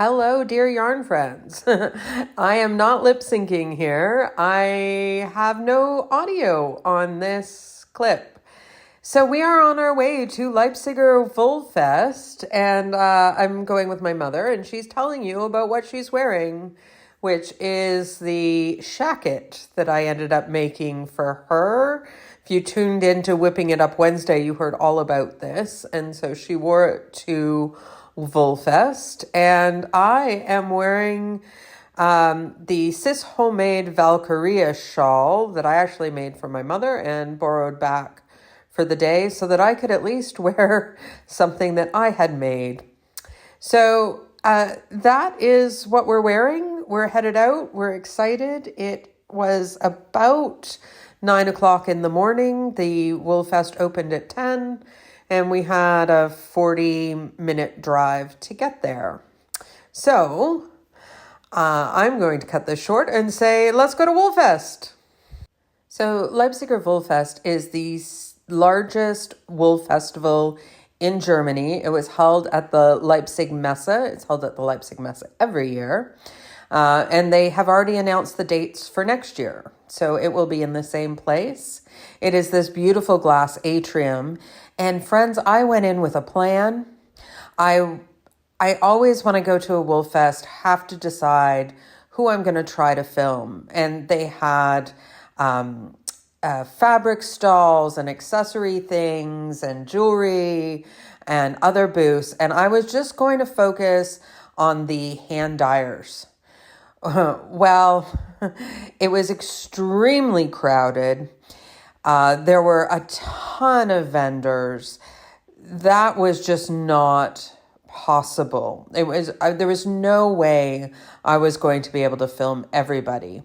Hello, dear yarn friends. I am not lip syncing here. I have no audio on this clip. So we are on our way to Leipziger Wollefest, and I'm going with my mother, and she's telling you about what she's wearing, which is the shacket that I ended up making for her. If you tuned into Whipping It Up Wednesday, you heard all about this, and so she wore it to Wollefest, and I am wearing the Sis Homemade Valkyria shawl that I actually made for my mother and borrowed back for the day so that I could at least wear something that I had made. So that is what we're wearing. We're headed out. We're excited. It was about 9 o'clock in the morning. The Wollefest opened at 10. And we had a 40-minute drive to get there. So I'm going to cut this short and say, let's go to Wollefest. So Leipziger Wollefest is the largest wool festival in Germany. It was held at the Leipzig Messe. It's held at the Leipzig Messe every year. And they have already announced the dates for next year. So it will be in the same place. It is this beautiful glass atrium. And friends, I went in with a plan. I always, when I go to a wool fest, have to decide who I'm going to try to film. And they had fabric stalls and accessory things and jewelry and other booths. And I was just going to focus on the hand dyers. Well, it was extremely crowded. There were a ton of vendors. That was just not possible. There was no way I was going to be able to film everybody.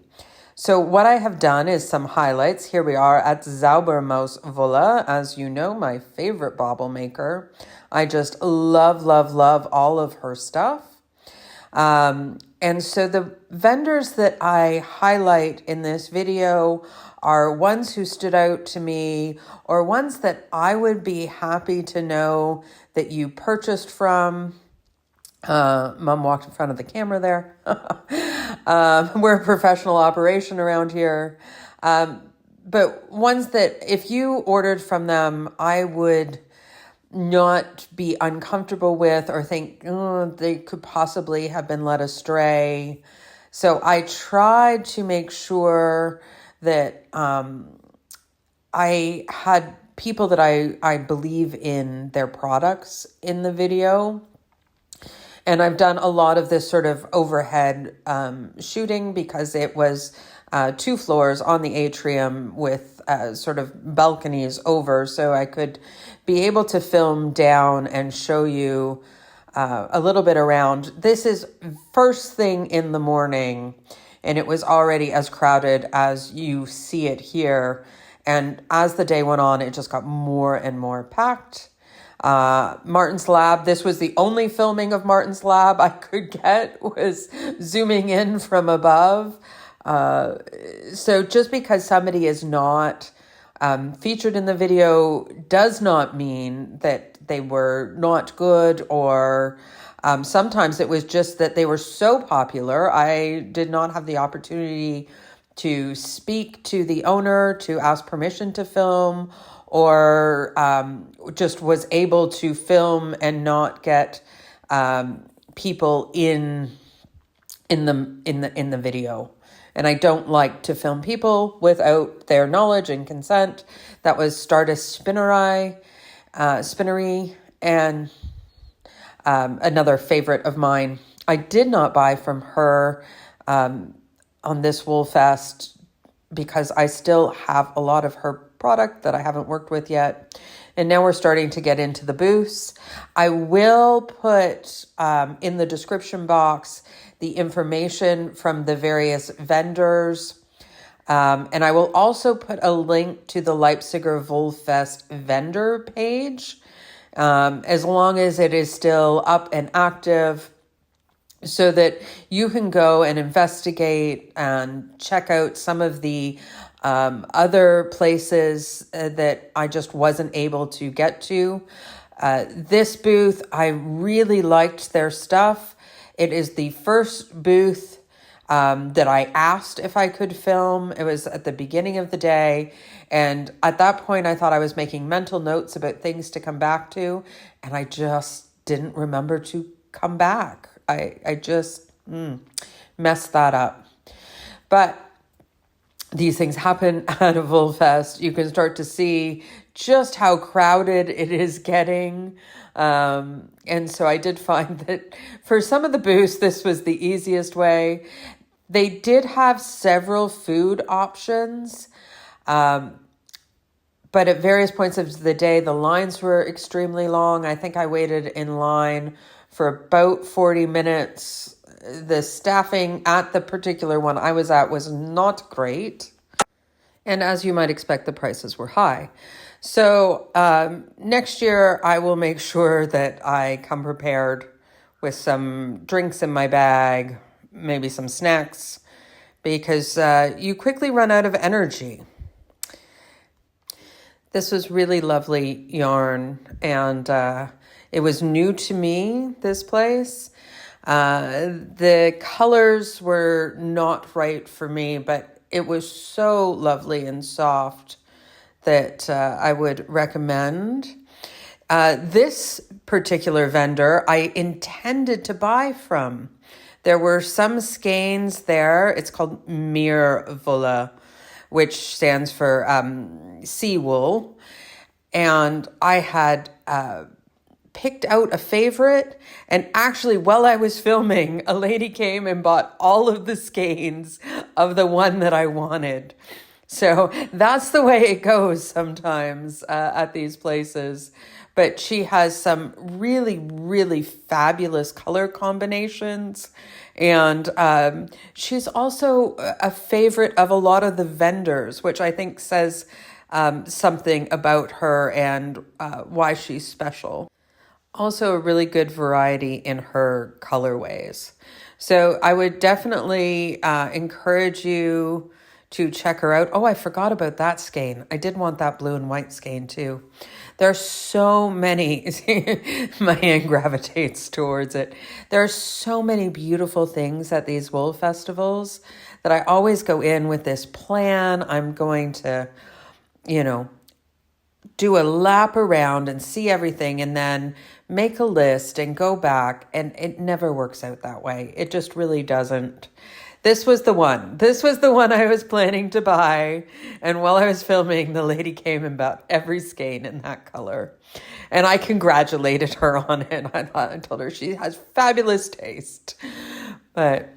So what I have done is some highlights. Here we are at Zaubermausis Wolle, as you know, my favorite bauble maker. I just love, love, love all of her stuff. And so the vendors that I highlight in this video are ones who stood out to me or ones that I would be happy to know that you purchased from. Mom walked in front of the camera there. We're a professional operation around here. But ones that if you ordered from them, I would not be uncomfortable with or think they could possibly have been led astray. So I tried to make sure that I had people that I believe in their products in the video. And I've done a lot of this sort of overhead shooting because it was 2 floors on the atrium with sort of balconies over, so I could be able to film down and show you a little bit around. This is first thing in the morning, and it was already as crowded as you see it here. And as the day went on, it just got more and more packed. Martin's Lab, this was the only filming of Martin's Lab I could get, was zooming in from above. So just because somebody is not featured in the video does not mean that they were not good, or sometimes it was just that they were so popular. I did not have the opportunity to speak to the owner to ask permission to film, or just was able to film and not get people in the video. And I don't like to film people without their knowledge and consent. That was Stardust Spinnery, and another favorite of mine. I did not buy from her on this Wollefest because I still have a lot of her product that I haven't worked with yet. And now we're starting to get into the booths. I will put in the description box the information from the various vendors. And I will also put a link to the Leipziger Wollefest vendor page, as long as it is still up and active, so that you can go and investigate and check out some of the other places that I just wasn't able to get to. This booth, I really liked their stuff. It is the first booth that I asked if I could film. It was at the beginning of the day. And at that point, I thought I was making mental notes about things to come back to. And I just didn't remember to come back. I just messed that up. But these things happen at a Wollefest. You can start to see just how crowded it is getting. And so I did find that for some of the booths, this was the easiest way. They did have several food options, but at various points of the day, the lines were extremely long. I think I waited in line for about 40 minutes. The staffing at the particular one I was at was not great. And as you might expect, the prices were high. So next year, I will make sure that I come prepared with some drinks in my bag, maybe some snacks, because you quickly run out of energy. This was really lovely yarn, and it was new to me, this place. The colors were not right for me, but it was so lovely and soft that I would recommend. This particular vendor I intended to buy from. There were some skeins there. It's called Wolle, which stands for sea wool. And I had picked out a favorite. And actually, while I was filming, a lady came and bought all of the skeins of the one that I wanted. So that's the way it goes sometimes at these places. But she has some really, really fabulous color combinations. And she's also a favorite of a lot of the vendors, which I think says something about her and why she's special. Also a really good variety in her colorways. So I would definitely encourage you to check her out. Oh, I forgot about that skein. I did want that blue and white skein too. There are so many, my hand gravitates towards it. There are so many beautiful things at these wool festivals that I always go in with this plan. I'm going to, do a lap around and see everything and then make a list and go back. And it never works out that way. It just really doesn't. This was the one. This was the one I was planning to buy. And while I was filming, the lady came and bought every skein in that color. And I congratulated her on it. I told her she has fabulous taste. But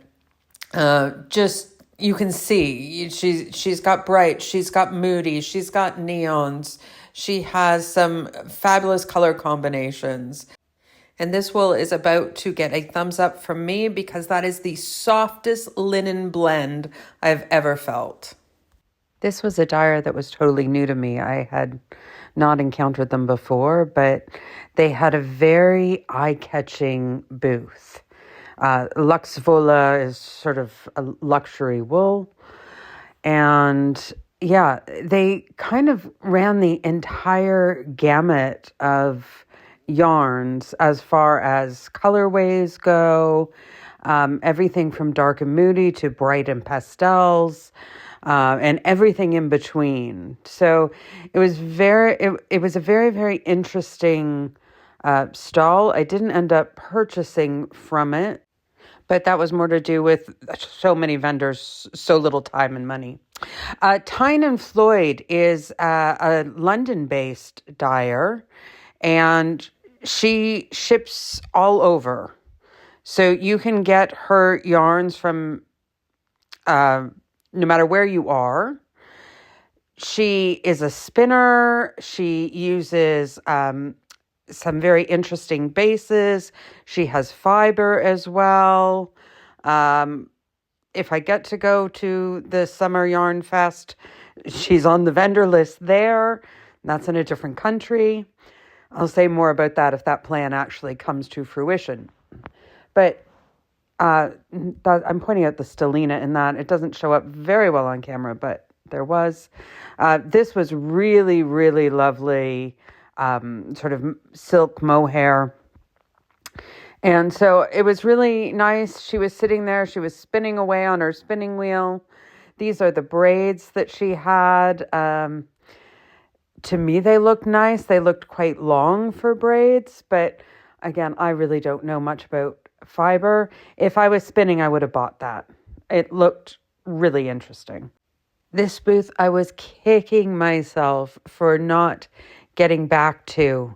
you can see, she's got bright, she's got moody, she's got neons. She has some fabulous color combinations. And this wool is about to get a thumbs up from me because that is the softest linen blend I've ever felt. This was a dyer that was totally new to me. I had not encountered them before, but they had a very eye-catching booth. Luxwolle is sort of a luxury wool. And yeah, they kind of ran the entire gamut of yarns as far as colorways go, everything from dark and moody to bright and pastels, and everything in between. So it was it was a very, very interesting stall. I didn't end up purchasing from it, but that was more to do with so many vendors, so little time and money. Tyne and Floyd is a London-based dyer, and she ships all over. So you can get her yarns from no matter where you are. She is a spinner. She uses some very interesting bases. She has fiber as well. If I get to go to the Summer Yarn Fest, she's on the vendor list there. That's in a different country. I'll say more about that if that plan actually comes to fruition. But I'm pointing out the stellina in that. It doesn't show up very well on camera, but there was. This was really, really lovely, sort of silk mohair. And so it was really nice. She was sitting there. She was spinning away on her spinning wheel. These are the braids that she had. To me, they looked nice. They looked quite long for braids. But again, I really don't know much about fiber. If I was spinning, I would have bought that. It looked really interesting. This booth, I was kicking myself for not getting back to.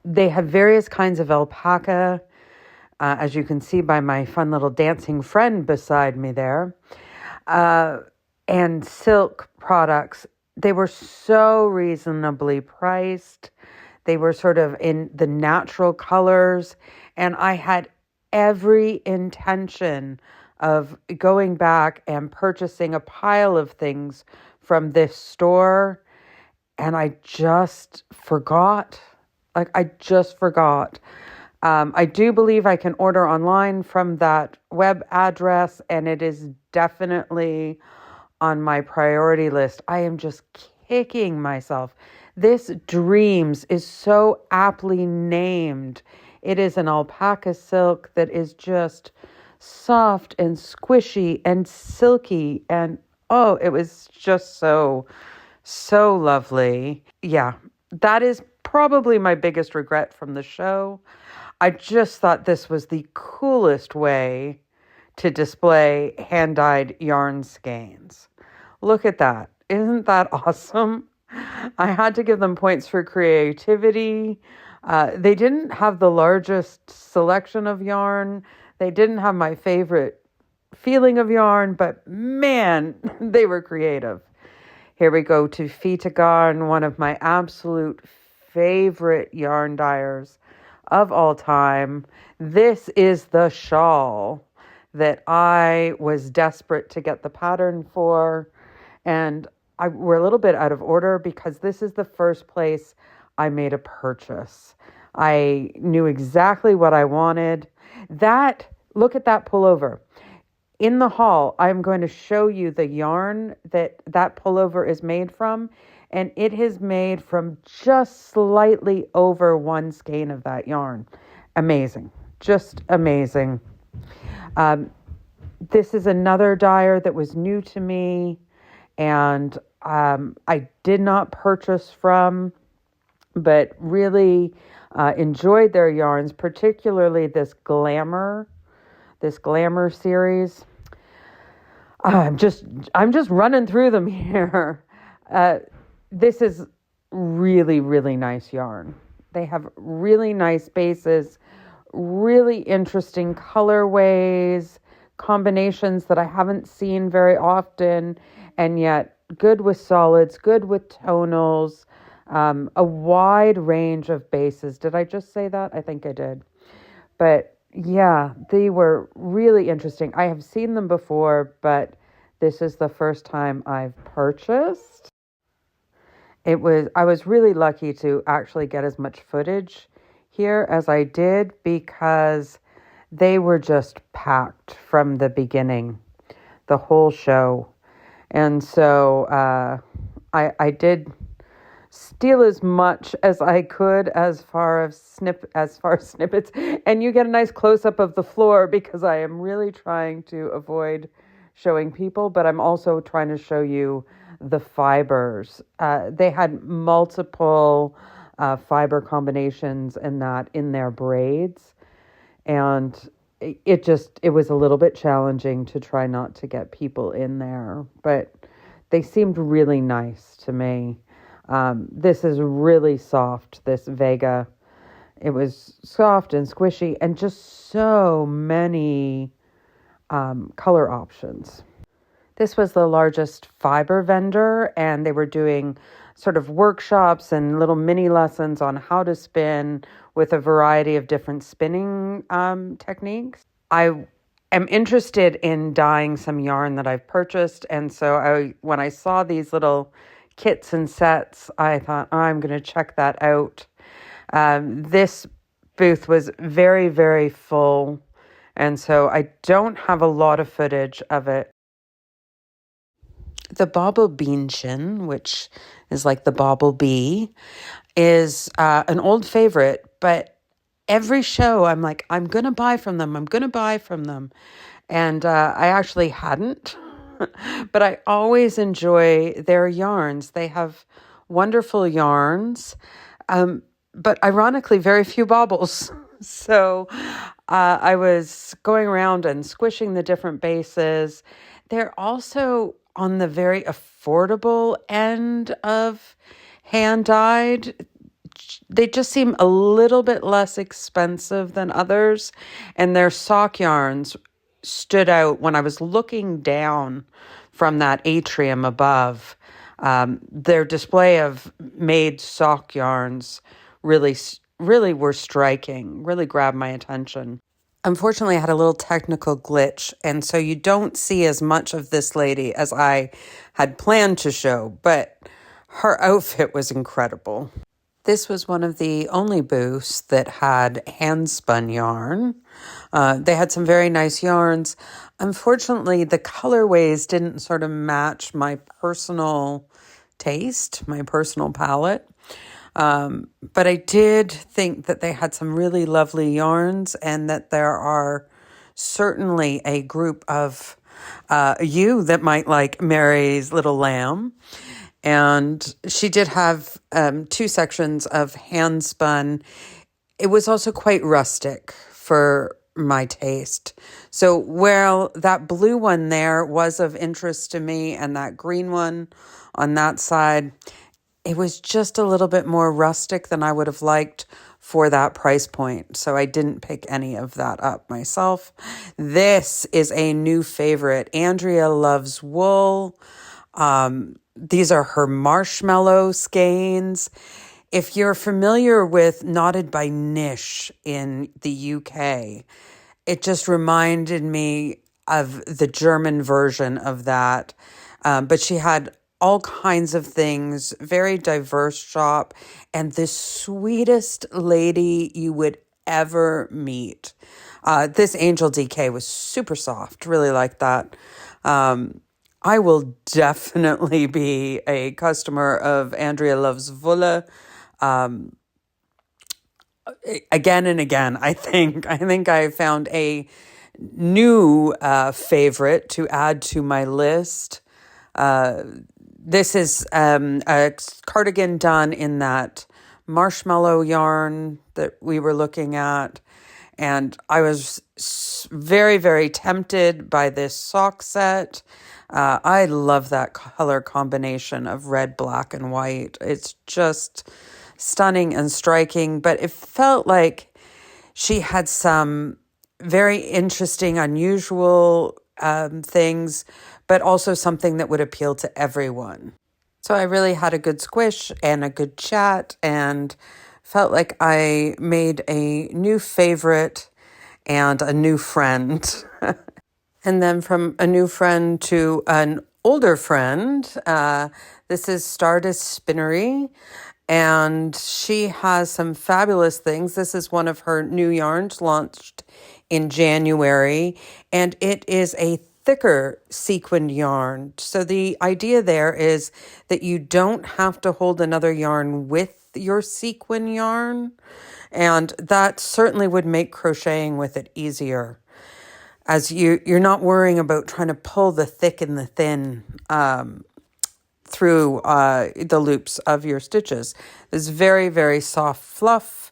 They have various kinds of alpaca, as you can see by my fun little dancing friend beside me there, and silk products. They were so reasonably priced. They were sort of in the natural colors, and I had every intention of going back and purchasing a pile of things from this store, and I just forgot. I just forgot. I do believe I can order online from that web address, and it is definitely on my priority list. I am just kicking myself. This Dreams is so aptly named. It is an alpaca silk that is just soft and squishy and silky, and oh, it was just so lovely. Yeah, that is probably my biggest regret from the show. I just thought this was the coolest way to display hand-dyed yarn skeins. Look at that. Isn't that awesome? I had to give them points for creativity. They didn't have the largest selection of yarn. They didn't have my favorite feeling of yarn, but man, they were creative. Here we go to Fita Garn, one of my absolute favorite yarn dyers of all time. This is the shawl that I was desperate to get the pattern for, and we're a little bit out of order because this is the first place I made a purchase. I knew exactly what I wanted. Look at that pullover. In the haul, I'm going to show you the yarn that pullover is made from, and it is made from just slightly over one skein of that yarn. Amazing. Just amazing. This is another dyer that was new to me, and I did not purchase from, but really enjoyed their yarns, particularly this Glamour series. I'm just running through them here. This is really, really nice yarn. They have really nice bases, really interesting colorways, combinations that I haven't seen very often, and yet good with solids, good with tonals, a wide range of bases. Did I just say that? I think I did. But yeah, they were really interesting. I have seen them before, but this is the first time I've purchased. I was really lucky to actually get as much footage here as I did because they were just packed from the beginning, the whole show. And so I did steal as much as I could as far as snippets, and you get a nice close-up of the floor because I am really trying to avoid showing people, but I'm also trying to show you the fibers. They had multiple fiber combinations in their braids, and it was a little bit challenging to try not to get people in there, but they seemed really nice to me. This is really soft, this Vega. It was soft and squishy and just so many color options. This was the largest fiber vendor, and they were doing sort of workshops and little mini lessons on how to spin with a variety of different spinning techniques. I am interested in dyeing some yarn that I've purchased, and so when I saw these little kits and sets, I thought, I'm going to check that out. This booth was very, very full, and so I don't have a lot of footage of it. The Bauble Bienchen, which is like the Bauble Bee, is an old favorite, but every show, I'm like, I'm going to buy from them. I'm going to buy from them. And I actually hadn't, but I always enjoy their yarns. They have wonderful yarns, but ironically, very few baubles. So I was going around and squishing the different bases. They're also on the very affordable end of hand dyed. They just seem a little bit less expensive than others, and their sock yarns stood out when I was looking down from that atrium above. Their display of made sock yarns really were striking, really grabbed my attention. Unfortunately, I had a little technical glitch, and so you don't see as much of this lady as I had planned to show, but her outfit was incredible. This was one of the only booths that had hand-spun yarn. They had some very nice yarns. Unfortunately, the colorways didn't sort of match my personal taste, my personal palette. But I did think that they had some really lovely yarns, and that there are certainly a group of you that might like Mary's Little Lamb. And she did have 2 sections of hand spun. It was also quite rustic for my taste. So while that blue one there was of interest to me, and that green one on that side, it was just a little bit more rustic than I would have liked for that price point. So I didn't pick any of that up myself. This is a new favorite. Andrea loves wool. These are her marshmallow skeins. If you're familiar with Knotted by Nish in the UK, it just reminded me of the German version of that. But she had all kinds of things, very diverse shop, and the sweetest lady you would ever meet. This Angel DK was super soft, really like that. I will definitely be a customer of Andrea Loves Wolle. Again and again, I think I found a new favorite to add to my list. This is a cardigan done in that marshmallow yarn that we were looking at. And I was very, very tempted by this sock set. I love that color combination of red, black, and white. It's just stunning and striking, but it felt like she had some very interesting, unusual things, but also something that would appeal to everyone. So I really had a good squish and a good chat, and felt like I made a new favorite and a new friend. And then from a new friend to an older friend, this is Stardust Spinnery, and she has some fabulous things. This is one of her new yarns launched in January, and it is a thicker sequined yarn. So the idea there is that you don't have to hold another yarn with your sequin yarn, and that certainly would make crocheting with it easier, as you're not worrying about trying to pull the thick and the thin through the loops of your stitches. This very, very soft fluff,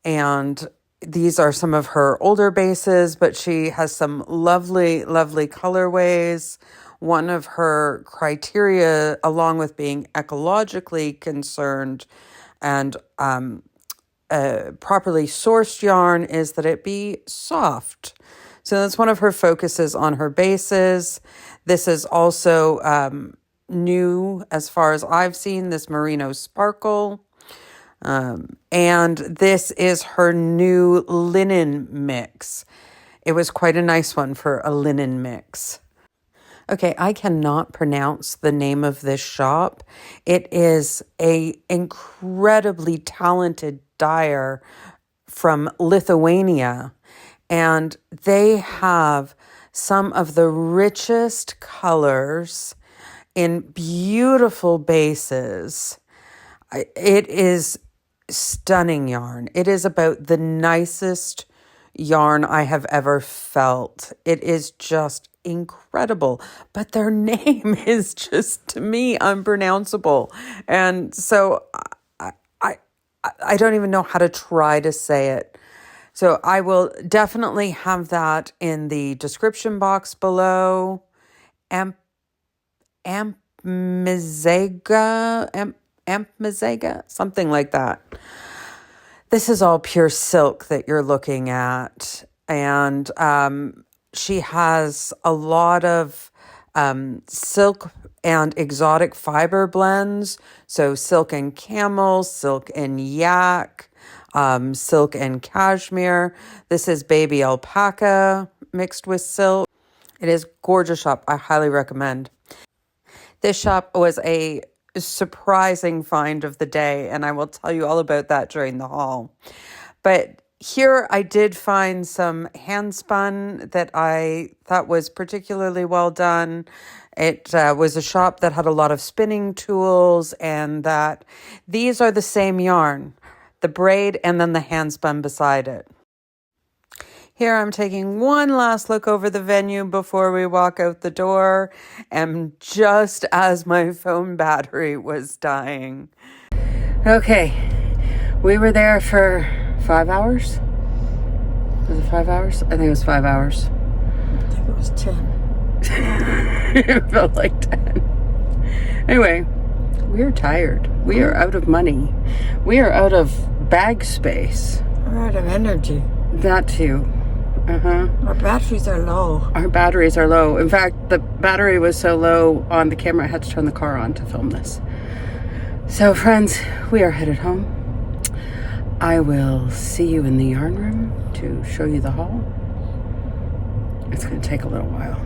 and these are some of her older bases, but she has some lovely, lovely colorways. One of her criteria, along with being ecologically concerned and properly sourced yarn, is that it be soft. So that's one of her focuses on her bases. This is also new as far as I've seen, this Merino Sparkle. And this is her new linen mix. It was quite a nice one for a linen mix. Okay, I cannot pronounce the name of this shop. It is a incredibly talented dyer from Lithuania, and they have some of the richest colors in beautiful bases. It is stunning yarn. It is about the nicest yarn I have ever felt. It is just incredible, but their name is just, to me, unpronounceable. And so I, I, I don't even know how to try to say it. So I will definitely have that in the description box below. Ampmazega, something like that. This is all pure silk that you're looking at. And she has a lot of silk and exotic fiber blends. So silk and camel, silk and yak, silk and cashmere. This is baby alpaca mixed with silk. It is gorgeous shop. I highly recommend. This shop was a surprising find of the day, and I will tell you all about that during the haul. But here I did find some hand spun that I thought was particularly well done. It was a shop that had a lot of spinning tools, and that these are the same yarn, the braid and then the hand spun beside it. Here I'm taking one last look over the venue before we walk out the door, and just as my phone battery was dying. Okay, we were there for 5 hours? Was it 5 hours? I think it was 5 hours. I think it was 10. It felt like 10. Anyway, we are tired. We are out of money. We are out of bag space. We're out of energy. That too. Our batteries are low. Our batteries are low. In fact, the battery was so low on the camera, I had to turn the car on to film this. So friends, we are headed home. I will see you in the yarn room to show you the haul. It's going to take a little while.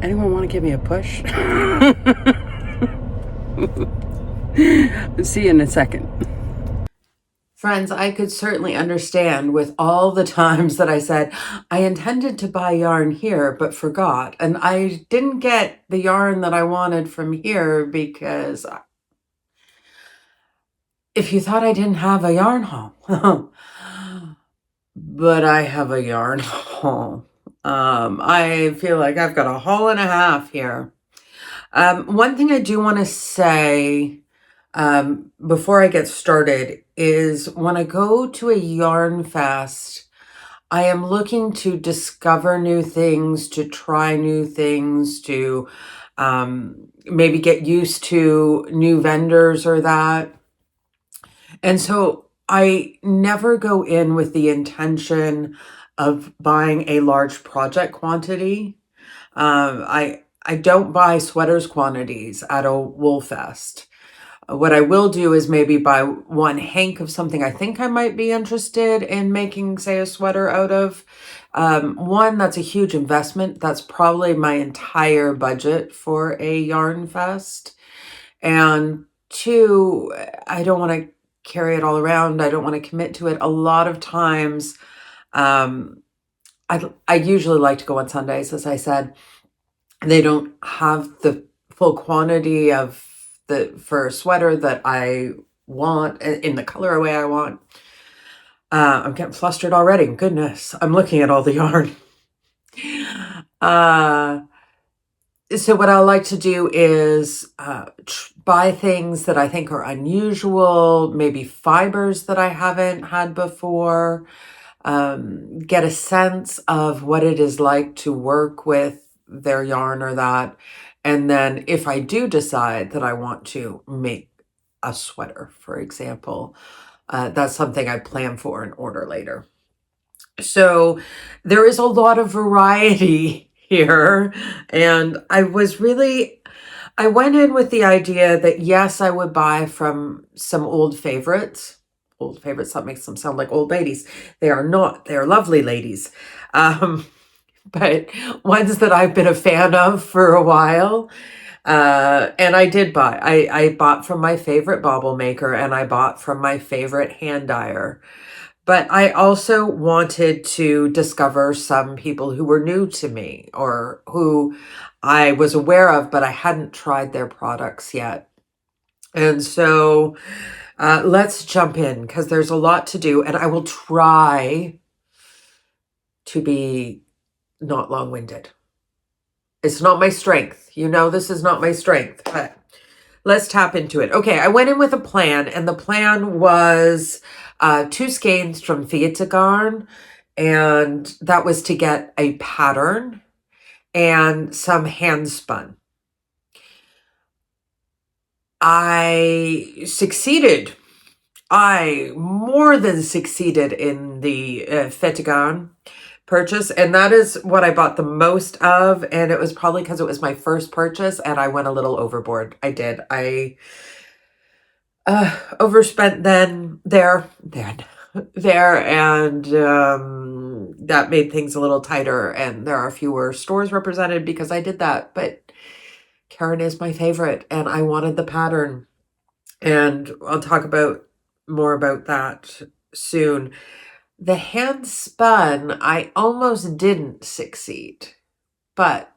Anyone want to give me a push? See you in a second. Friends, I could certainly understand with all the times that I said, I intended to buy yarn here, but forgot. And I didn't get the yarn that I wanted from here because if you thought I didn't have a yarn haul, but I have a yarn haul. I feel like I've got a haul and a half here. One thing I do want to say before I get started is when I go to a yarn fest, I am looking to discover new things, to try new things, to maybe get used to new vendors or that. And so I never go in with the intention of buying a large project quantity. I don't buy sweaters quantities at a wool fest. What I will do is maybe buy one hank of something I think I might be interested in making, say, a sweater out of. One, that's a huge investment. That's probably my entire budget for a yarn fest. And two, I don't want to carry it all around. I don't want to commit to it. A lot of times, I usually like to go on Sundays, as I said. They don't have the full quantity of for a sweater that I want in the colorway I want. I'm getting flustered already. Goodness, I'm looking at all the yarn. So what I like to do is buy things that I think are unusual, maybe fibers that I haven't had before, get a sense of what it is like to work with their yarn or that. And then if I do decide that I want to make a sweater, for example, that's something I plan for and order later. So there is a lot of variety here. And I went in with the idea that yes, I would buy from some old favorites. Old favorites, that makes them sound like old ladies. They are not. They are lovely ladies. But ones that I've been a fan of for a while. And I did buy. I bought from my favorite bauble maker, and I bought from my favorite hand dyer. But I also wanted to discover some people who were new to me or who I was aware of, but I hadn't tried their products yet. And so let's jump in because there's a lot to do, and I will try to be not long-winded. It's not my strength. You know, this is not my strength, but let's tap into it. Okay, I went in with a plan, and the plan was 2 skeins from Theatergarn, and that was to get a pattern and some hand spun. I succeeded. I more than succeeded in the Theatergarn purchase, and that is what I bought the most of, and it was probably because it was my first purchase and I went a little overboard. I did. I overspent there, and that made things a little tighter, and there are fewer stores represented because I did that. But Karen is my favorite, and I wanted the pattern, and I'll talk about more about that soon. The hand spun, I almost didn't succeed, but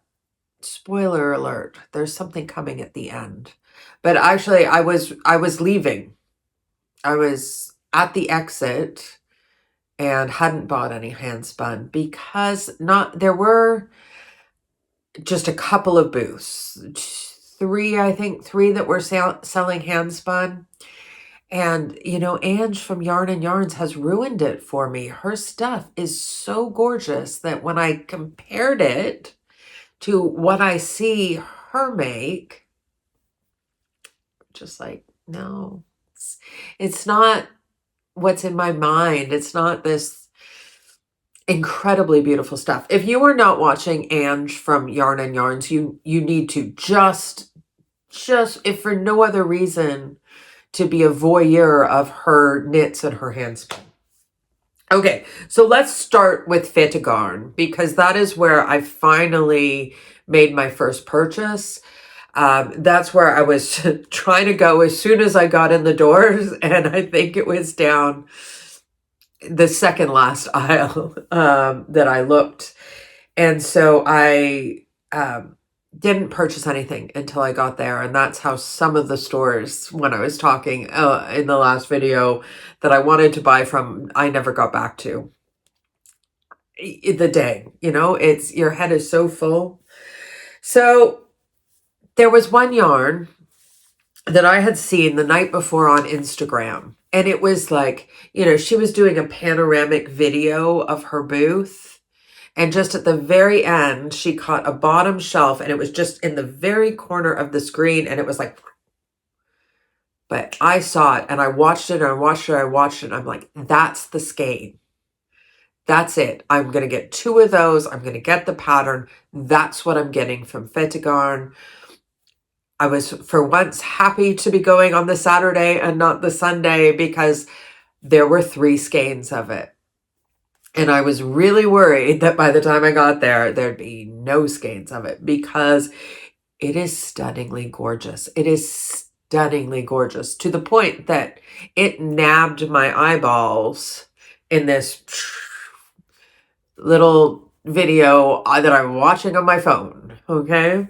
spoiler alert, there's something coming at the end. But actually, I was leaving. I was at the exit and hadn't bought any hand spun because there were just a couple of booths, three that were selling hand spun. And, you know, Ange from Yarn and Yarns has ruined it for me. Her stuff is so gorgeous that when I compared it to what I see her make, just like, no, it's not what's in my mind. It's not this incredibly beautiful stuff. If you are not watching Ange from Yarn and Yarns, you need to just if for no other reason, to be a voyeur of her knits and her hand spin. Okay, so let's start with Theatergarn because that is where I finally made my first purchase. That's where I was trying to go as soon as I got in the doors, and I think it was down the second last aisle that I looked. And so I didn't purchase anything until I got there. And that's how some of the stores, when I was talking in the last video, that I wanted to buy from, I never got back to. The day, you know, your head is so full. So there was one yarn that I had seen the night before on Instagram. And it was like, you know, she was doing a panoramic video of her booth. And just at the very end, she caught a bottom shelf, and it was just in the very corner of the screen, and it was like, but I saw it, and I watched it, and I watched it, and I'm like, that's the skein. That's it. I'm going to get 2 of those. I'm going to get the pattern. That's what I'm getting from Theatergarn. I was, for once, happy to be going on the Saturday and not the Sunday because there were 3 skeins of it. And I was really worried that by the time I got there, there'd be no skeins of it because it is stunningly gorgeous. It is stunningly gorgeous to the point that it nabbed my eyeballs in this little video that I'm watching on my phone. Okay.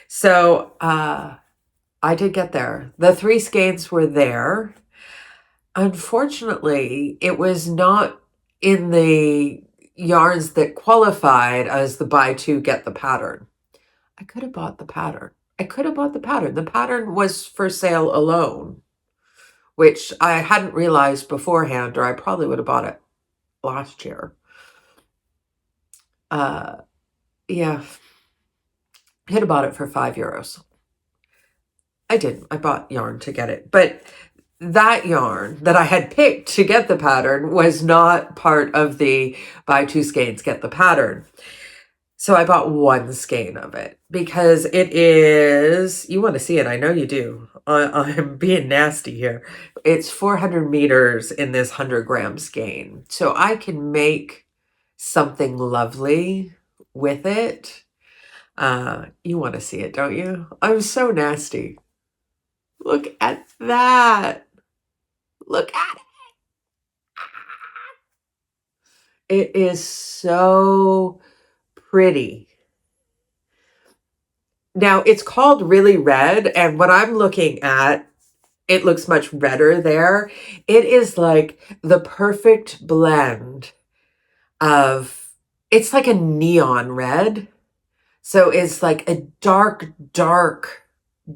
So, I did get there. The 3 skeins were there. Unfortunately, it was not in the yarns that qualified as the buy 2, get the pattern. I could have bought the pattern. The pattern was for sale alone, which I hadn't realized beforehand, or I probably would have bought it last year. Yeah, I could have bought it for €5. I didn't. I bought yarn to get it. But that yarn that I had picked to get the pattern was not part of the buy 2 skeins, get the pattern. So I bought 1 skein of it because it is, you want to see it. I know you do. I'm being nasty here. It's 400 meters in this 100-gram skein. So I can make something lovely with it. You want to see it, don't you? I'm so nasty. Look at that. Look at it. It is so pretty. Now, it's called Really Red, and what I'm looking at it looks much redder there. It is like the perfect blend of, it's like a neon red. So it's like a dark, dark,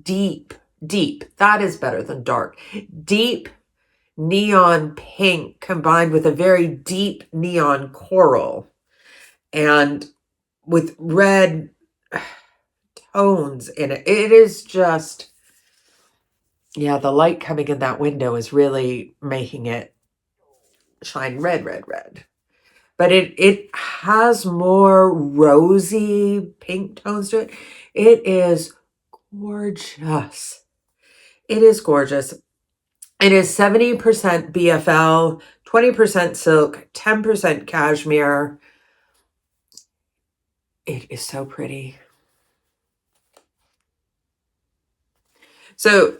deep, that is better than dark, deep neon pink combined with a very deep neon coral and with red tones in it. It is just, yeah, the light coming in that window is really making it shine red, red, red. But it has more rosy pink tones to it. It is gorgeous. It is gorgeous. It is 70% BFL, 20% silk, 10% cashmere. It is so pretty. So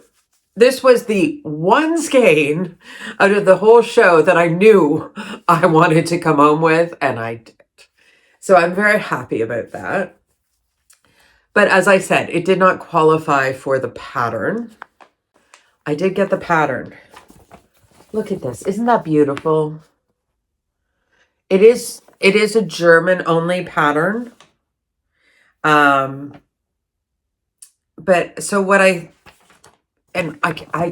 this was the one skein out of the whole show that I knew I wanted to come home with, and I did. So I'm very happy about that. But as I said, it did not qualify for the pattern. I did get the pattern. Look at this. Isn't that beautiful? It is a German only pattern. But so what I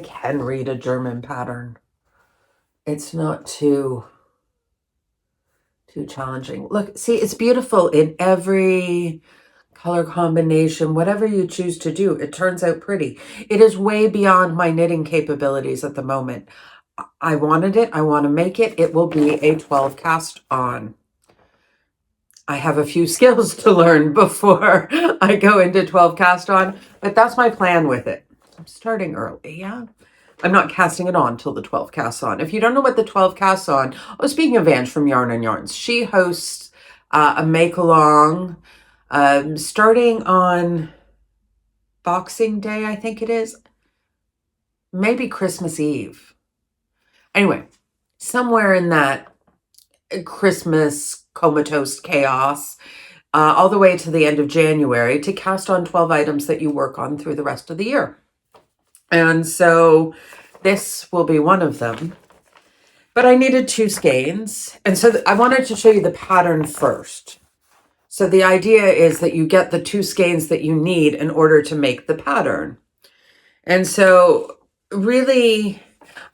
can read a German pattern. It's not too challenging. Look, see, it's beautiful in every color combination, whatever you choose to do. It turns out pretty. It is way beyond my knitting capabilities at the moment. I wanted it. I want to make it. It will be a 12 cast on. I have a few skills to learn before I go into 12 cast on, but that's my plan with it. I'm starting early, yeah? I'm not casting it on till the 12 casts on. If you don't know what the 12 casts on, oh, speaking of Ange from Yarn and Yarns, she hosts a make-along starting on Boxing Day, I think it is. Maybe Christmas Eve. Anyway, somewhere in that Christmas comatose chaos, all the way to the end of January, to cast on 12 items that you work on through the rest of the year. And so this will be one of them. But I needed 2 skeins. And so I wanted to show you the pattern first. So the idea is that you get the 2 skeins that you need in order to make the pattern. And so really,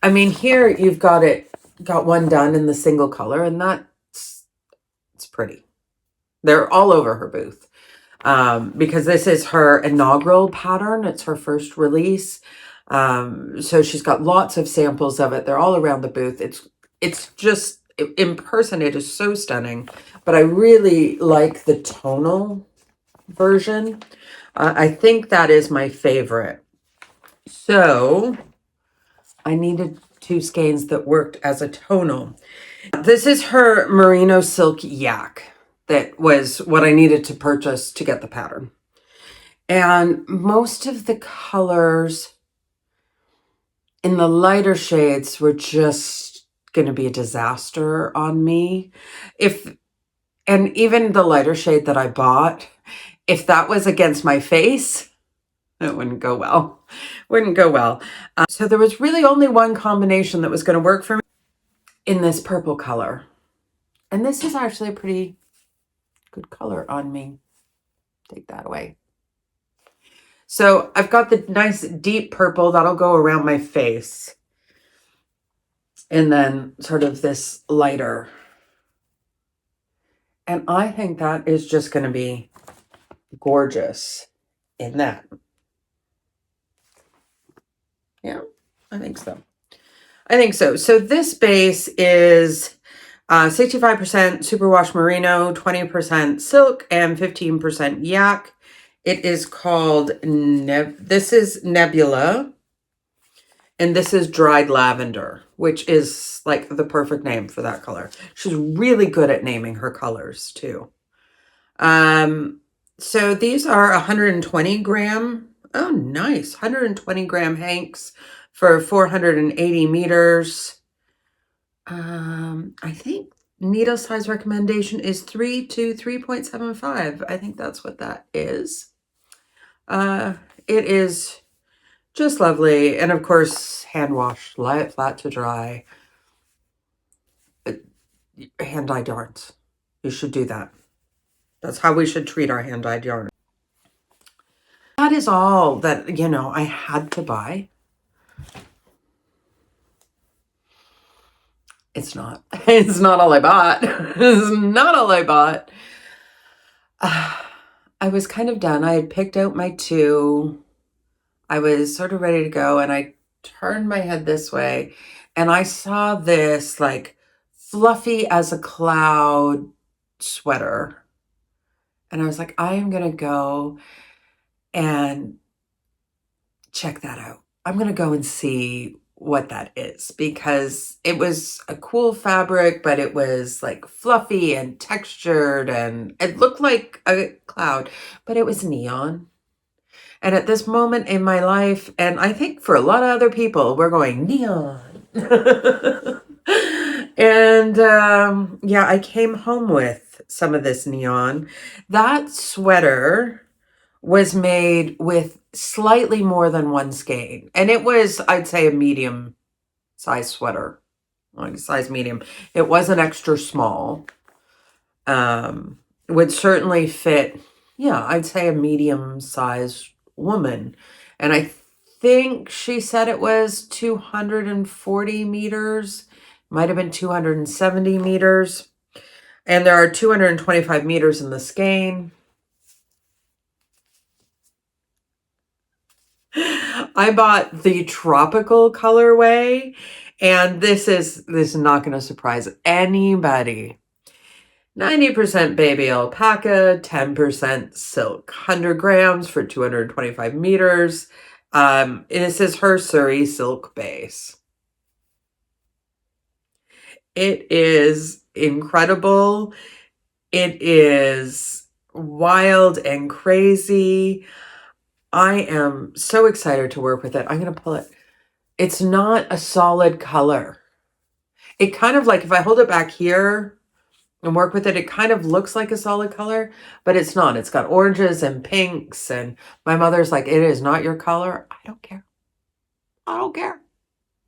I mean, here you've got one done in the single color, and it's pretty. They're all over her booth. Because this is her inaugural pattern. It's her first release. So she's got lots of samples of it. They're all around the booth. It's just, in person, it is so stunning. But I really like the tonal version. I think that is my favorite. So I needed 2 skeins that worked as a tonal. This is her merino silk yak. That was what I needed to purchase to get the pattern. And most of the colors in the lighter shades were just going to be a disaster on me. And even the lighter shade that I bought, if that was against my face, it wouldn't go well. So there was really only one combination that was going to work for me in this purple color. And this is actually a pretty good color on me. Take that away. So I've got the nice deep purple that'll go around my face. And then sort of this lighter. And I think that is just going to be gorgeous in that. Yeah, I think so. So this base is 65% superwash merino, 20% silk, and 15% yak. It is called, this is Nebula, and this is dried lavender, which is like the perfect name for that color. She's really good at naming her colors too. So these are 120 gram. Oh, nice. 120 gram hanks for 480 meters. I think needle size recommendation is 3 to 3.75. I think that's what that is. It is Just lovely. And of course, hand wash, lie it flat to dry. Hand dyed yarns. You should do that. That's how we should treat our hand dyed yarn. That is all that, you know, I had to buy. It's not. It's not all I bought. It's not all I bought. I was kind of done. I had picked out my two. I was sort of ready to go, and I turned my head this way and I saw this like fluffy as a cloud sweater. And I was like, I am going to go and check that out. I'm going to go and see what that is, because it was a cool fabric, but it was like fluffy and textured and it looked like a cloud, but it was neon. And at this moment in my life, and I think for a lot of other people, we're going neon. And yeah, I came home with some of this neon. That sweater was made with slightly more than one skein. And it was, I'd say, a medium size sweater, like size medium. It wasn't extra small. Would certainly fit, yeah, I'd say a medium size woman. And I think she said it was 240 meters, might have been 270 meters. And there are 225 meters in the skein. I bought the tropical colorway, and this is not going to surprise anybody. 90% baby alpaca, 10% silk, 100 grams for 225 meters. This is her Surrey silk base. It is incredible. It is wild and crazy. I am so excited to work with it. I'm going to pull it. It's not a solid color. It kind of like, if I hold it back here and work with it, it kind of looks like a solid color, but it's not. It's got oranges and pinks, and my mother's like, it is not your color. I don't care. I don't care.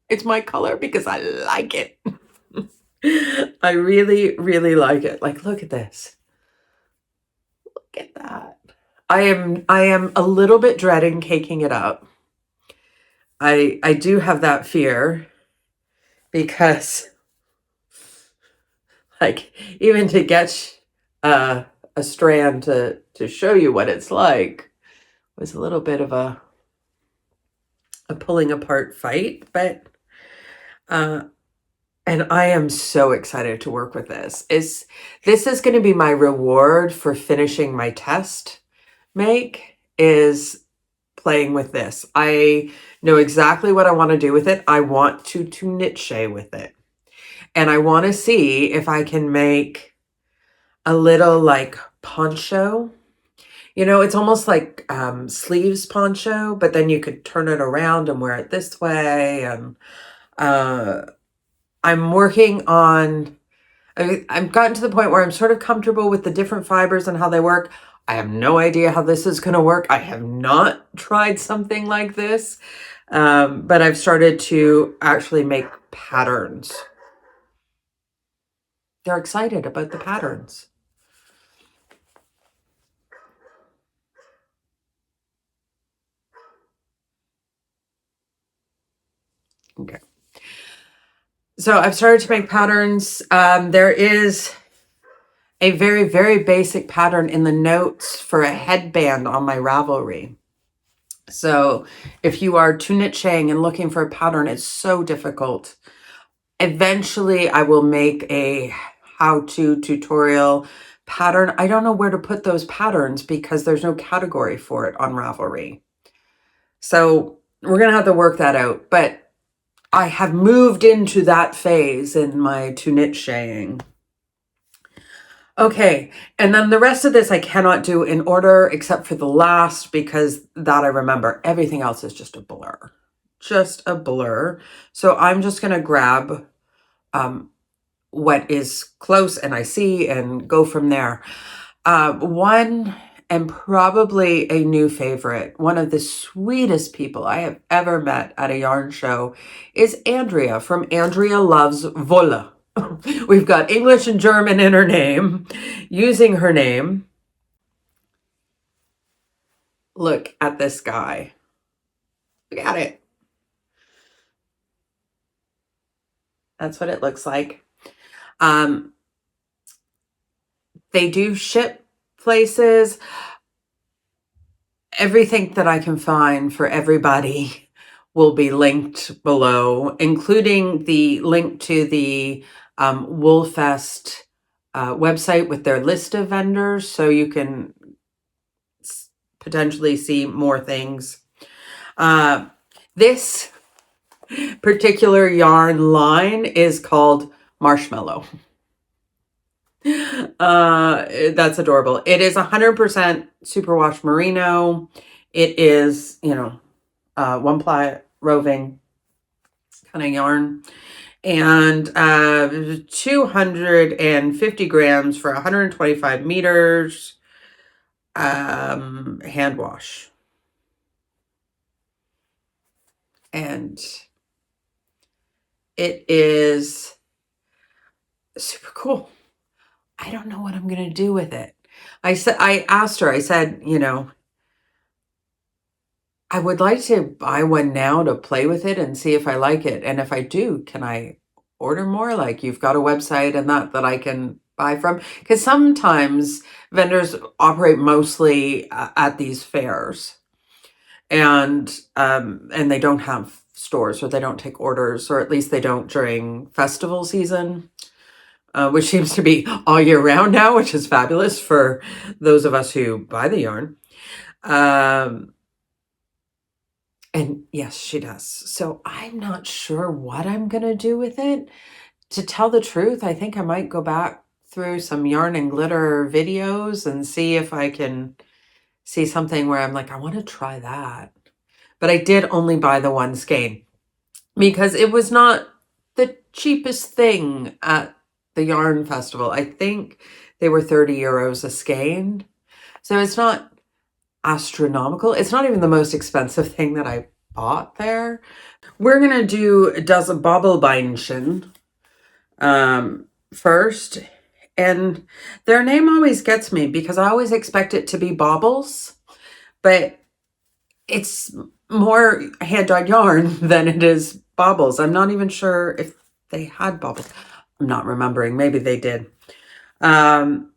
It's my color because I like it. I really, really like it. Like, look at this. Look at that. I am a little bit dreading caking it up. I do have that fear, because like, even to get a strand to show you what it's like was a little bit of a pulling apart fight, but and I am so excited to work with this. This is going to be my reward for finishing my test make, is playing with this. I know exactly what I want to do with it. I want to knit with it. And I want to see if I can make a little like poncho. You know, it's almost like sleeves poncho, but then you could turn it around and wear it this way. And I'm working on, I've gotten to the point where I'm sort of comfortable with the different fibers and how they work. I have no idea how this is going to work. I have not tried something like this, but I've started to actually make patterns. They're excited about the patterns. Okay. So I've started to make patterns. There is a very, very basic pattern in the notes for a headband on my Ravelry. So if you are knitting and looking for a pattern, it's so difficult. Eventually, I will make a how-to tutorial pattern. I don't know where to put those patterns because there's no category for it on Ravelry. So we're going to have to work that out. But I have moved into that phase in my knitting. Okay, and then the rest of this I cannot do in order except for the last, because that I remember. Everything else is just a blur. Just a blur. So I'm just going to grab what is close and I see and go from there. One and probably a new favorite. One of the sweetest people I have ever met at a yarn show is Andrea from Andrea Loves Wolle. We've got English and German in her name, using her name. Look at this guy. Look at it. That's what it looks like. They do ship places. Everything that I can find for everybody will be linked below, including the link to the Wollefest website with their list of vendors, so you can potentially see more things. This particular yarn line is called Marshmallow. That's adorable. It is 100% superwash merino. It is, one ply roving kind of yarn, and 250 grams for 125 meters. Hand wash, and it is super cool. I don't know what I'm going to do with it. I asked her, I said, I would like to buy one now to play with it and see if I like it. And if I do, can I order more? Like, you've got a website and that I can buy from? Because sometimes vendors operate mostly at these fairs, and they don't have stores, or they don't take orders, or at least they don't during festival season. Which seems to be all year round now, which is fabulous for those of us who buy the yarn. And yes, she does. So I'm not sure what I'm going to do with it. To tell the truth, I think I might go back through some yarn and glitter videos and see if I can see something where I'm like, I want to try that. But I did only buy the one skein because it was not the cheapest thing at the yarn festival. I think they were 30 euros a skein. So it's not astronomical. It's not even the most expensive thing that I bought there. We're going to do Das Bobbelbeinchen first. And their name always gets me because I always expect it to be baubles, but it's more hand-dyed yarn than it is baubles. I'm not even sure if they had baubles. I'm not remembering. Maybe they did. And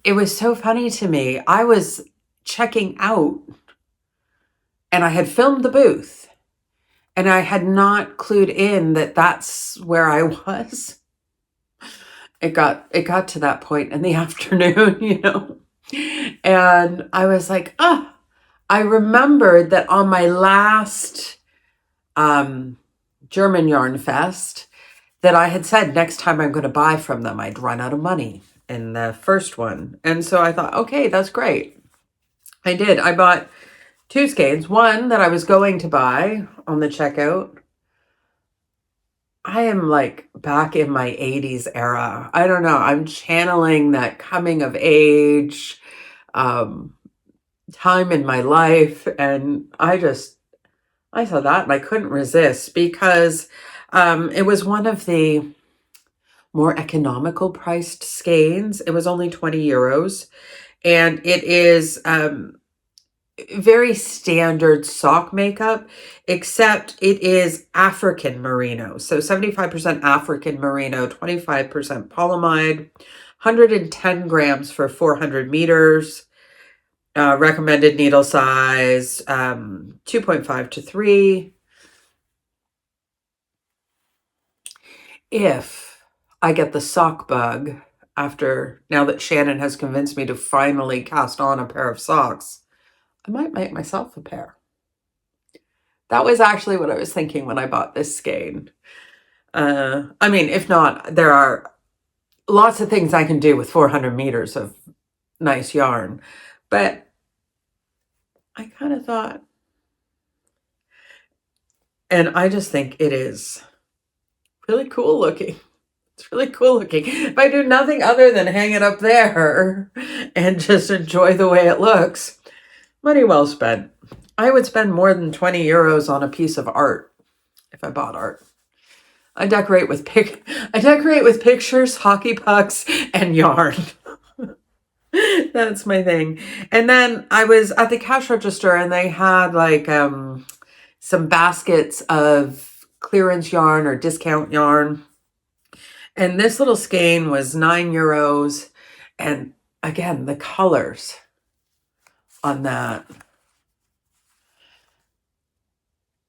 it was so funny to me. I was checking out and I had filmed the booth and I had not clued in that that's where I was. It got to that point in the afternoon, and I was like, I remembered that on my last German Yarn Fest that I had said next time I'm going to buy from them, I'd run out of money in the first one. And so I thought, okay, that's great. I did. I bought 2 skeins. One that I was going to buy on the checkout. I am like back in my 80s era. I don't know. I'm channeling that coming of age time in my life. And I saw that and I couldn't resist because it was one of the more economical priced skeins. It was only 20 euros. And it is very standard sock makeup, except it is African merino. So 75% African merino, 25% polyamide, 110 grams for 400 meters. Recommended needle size, 2.5 to 3. If I get the sock bug now that Shannon has convinced me to finally cast on a pair of socks, I might make myself a pair. That was actually what I was thinking when I bought this skein. I mean, if not, there are lots of things I can do with 400 meters of nice yarn. But I kind of thought, and I just think it is really cool looking. It's really cool looking. If I do nothing other than hang it up there and just enjoy the way it looks, money well spent. I would spend more than 20 euros on a piece of art if I bought art. I decorate with pictures, hockey pucks, and yarn. That's my thing. And then I was at the cash register and they had like some baskets of clearance yarn or discount yarn. And this little skein was 9 euros. And again, the colors on that.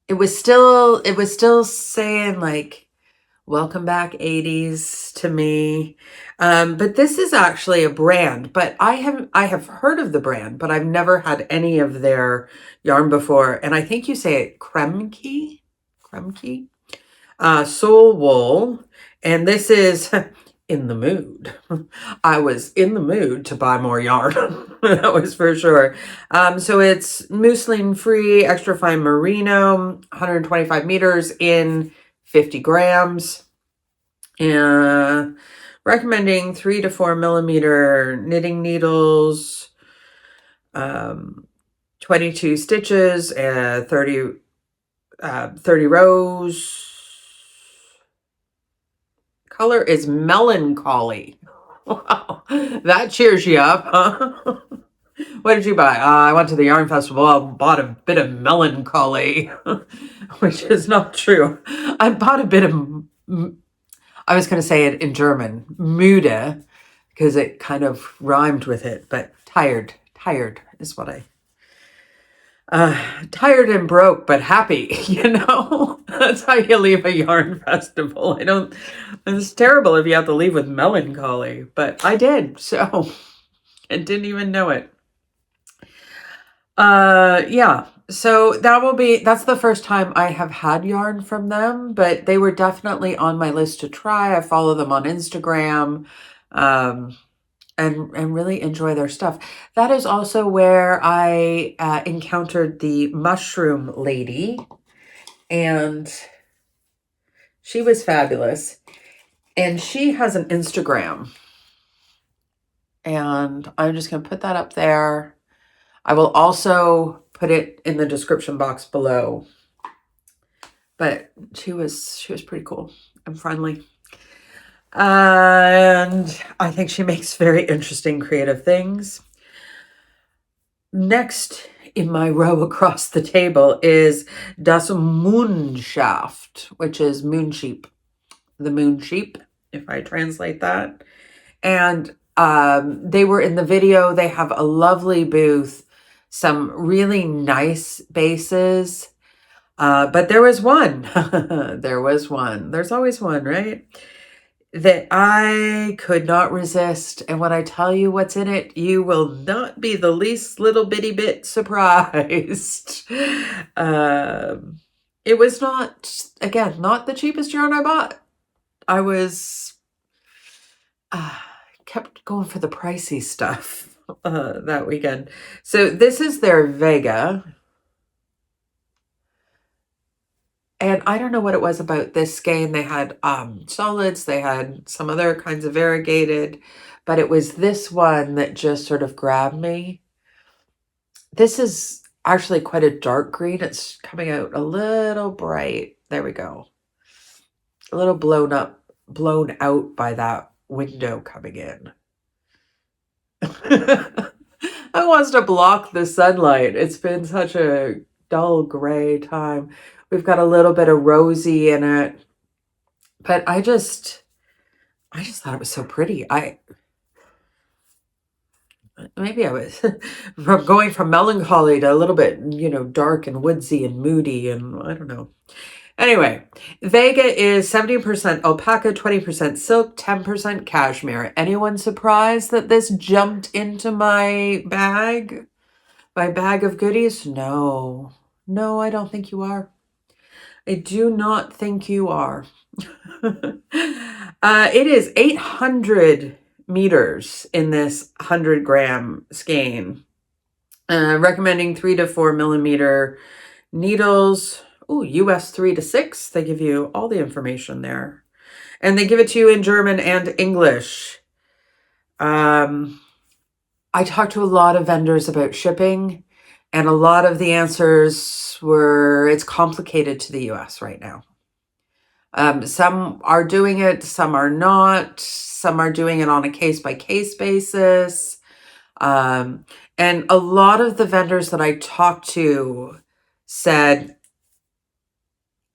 It was still saying like, welcome back 80s to me. But this is actually a brand, but I have heard of the brand, but I've never had any of their yarn before. And I think you say it Kremke, Soul Wool. And this is in the mood. I was in the mood to buy more yarn. That was for sure. So it's muslin free, extra fine merino, 125 meters in 50 grams. Recommending 3 to 4 millimeter knitting needles, 22 stitches, 30 rows. Color is melancholy. Wow, that cheers you up, huh? What did you buy? I went to the yarn festival and bought a bit of melancholy, which is not true. I bought a bit of, I was going to say it in German, müde, because it kind of rhymed with it, but tired is what tired and broke, but happy, That's how you leave a yarn festival. It's terrible if you have to leave with melancholy, but I did, so I didn't even know it. Yeah, so that's the first time I have had yarn from them, but they were definitely on my list to try. I follow them on Instagram, and really enjoy their stuff. That is also where I encountered the mushroom lady, and she was fabulous. And she has an Instagram, and I'm just going to put that up there. I will also put it in the description box below. But she was pretty cool and friendly. And I think she makes very interesting creative things. Next in my row across the table is Das Moonshaft, which is moon sheep. The moon sheep, if I translate that. And they were in the video. They have a lovely booth, some really nice bases. But there was one. There's always one, right? That I could not resist. And when I tell you what's in it, you will not be the least little bitty bit surprised. It was not the cheapest yarn I bought. I was kept going for the pricey stuff that weekend. So this is their Vega. And I don't know what it was about this skein. They had solids, they had some other kinds of variegated, but it was this one that just sort of grabbed me. This is actually quite a dark green. It's coming out a little bright. There we go. A little blown out by that window coming in. I wants to block the sunlight. It's been such a dull gray time. We've got a little bit of rosy in it, but I just thought it was so pretty. Maybe I was going from melancholy to a little bit, dark and woodsy and moody, and I don't know. Anyway, Vega is 70% alpaca, 20% silk, 10% cashmere. Anyone surprised that this jumped into my bag? My bag of goodies? No, I don't think you are. I do not think you are. It is 800 meters in this 100-gram skein. Recommending 3 to 4 millimeter needles. Ooh, US 3 to 6. They give you all the information there. And they give it to you in German and English. I talked to a lot of vendors about shipping, and a lot of the answers were it's complicated to the US right now. Some are doing it, some are not. Some are doing it on a case-by-case basis. And a lot of the vendors that I talked to said,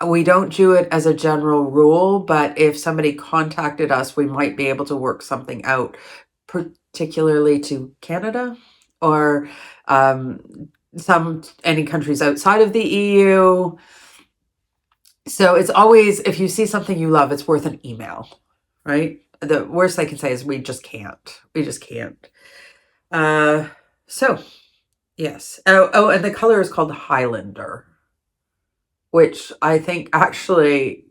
we don't do it as a general rule, but if somebody contacted us, we might be able to work something out, particularly to Canada or any countries outside of the EU. So it's always, if you see something you love, it's worth an email, right? The worst I can say is we just can't. We just can't. So, yes. Oh, and the color is called Highlander, which I think actually